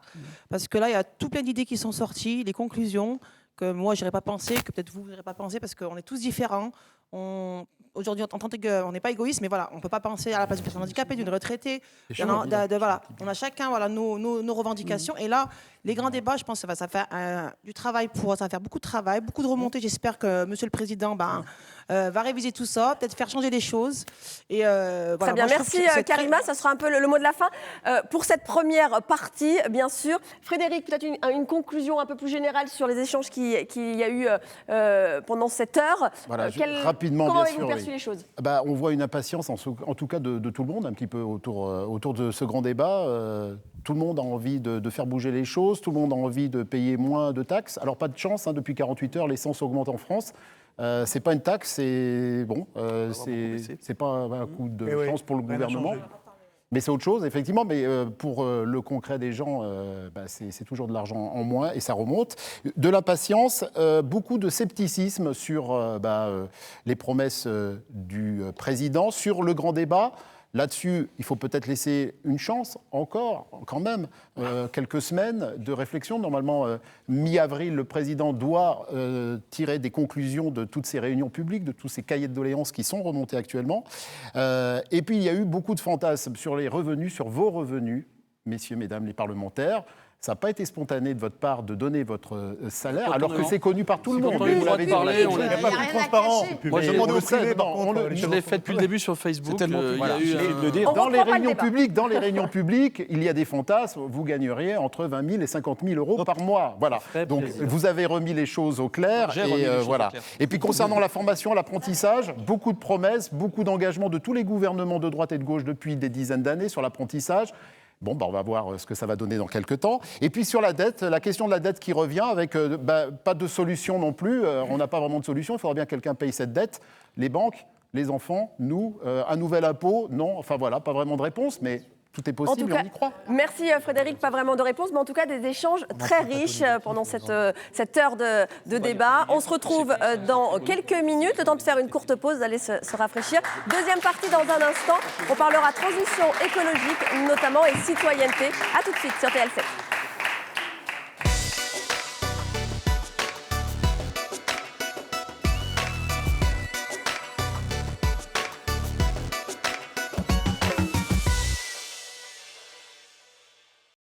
parce que là, il y a tout plein d'idées qui sont sorties, les conclusions que moi, j'aurais pas pensé, que peut-être vous n'aurez pas pensé, parce qu'on est tous différents. Aujourd'hui, en tant qu'on n'est pas égoïste, mais voilà, on ne peut pas penser à la place d'une personne handicapée, d'une retraitée. Voilà, on a chacun nos revendications. Et là, les grands débats, je pense que ça va faire du travail ça va faire beaucoup de travail, beaucoup de remontées. J'espère que Monsieur le Président va réviser tout ça, peut-être faire changer des choses. Et, voilà, très bien, merci Karima, ça sera un peu le mot de la fin. Pour cette première partie, bien sûr. Frédéric, peut-être une conclusion un peu plus générale sur les échanges qu'il y a eu pendant cette heure. Voilà, rapidement, comment bien sûr. avez-vous perçu les choses? On voit une impatience, en tout cas de tout le monde, un petit peu autour de ce grand débat. Tout le monde a envie de faire bouger les choses, tout le monde a envie de payer moins de taxes. Alors pas de chance, depuis 48 heures, l'essence augmente en France. C'est pas une taxe, c'est bon, c'est pas un coup de chance pour le gouvernement. Mais c'est autre chose, effectivement. Mais pour le concret des gens, c'est toujours de l'argent en moins et ça remonte. De l'impatience, beaucoup de scepticisme sur les promesses du président, sur le grand débat. Là-dessus, il faut peut-être laisser une chance encore, quand même, quelques semaines de réflexion. Normalement, mi-avril, le président doit tirer des conclusions de toutes ces réunions publiques, de tous ces cahiers de doléances qui sont remontés actuellement. Et puis, il y a eu beaucoup de fantasmes sur les revenus, sur vos revenus. messieurs, mesdames les parlementaires, ça n'a pas été spontané de votre part de donner votre salaire, Quand alors on que est- c'est connu par tout le monde. quand on est Vous l'avez dit. parler, on Il n'y a pas plus transparent. Moi, je Et demande on au le sait, privé, par non, contre. Je l'ai fait depuis le début sur Facebook. C'est tellement il y a Voilà. eu Je un- vais le dire. On Dans les reprend pas le réunions débat. publiques, il y a des fantasmes. Vous gagneriez entre 20 000 et 50 000 euros par mois. Voilà. Très Donc plaisir. vous avez remis les choses au clair. J'ai remis les choses voilà. au clair. Et puis concernant la formation, l'apprentissage, beaucoup de promesses, beaucoup d'engagements de tous les gouvernements de droite et de gauche depuis des dizaines d'années sur l'apprentissage. Bon, on va voir ce que ça va donner dans quelques temps. Et puis sur la dette, la question de la dette qui revient avec pas de solution non plus. On n'a pas vraiment de solution. Il faudra bien que quelqu'un paye cette dette. Les banques, les enfants, nous, un nouvel impôt, non. Enfin voilà, pas vraiment de réponse, mais tout est En tout possible, cas, on y croit. merci Frédéric, pas vraiment de réponse, mais en tout cas des échanges très riches pendant cette heure de débat. On se retrouve dans quelques minutes, le temps de faire une courte pause, d'aller se rafraîchir. Deuxième partie dans un instant, on parlera transition écologique notamment et citoyenneté. A tout de suite sur TL7.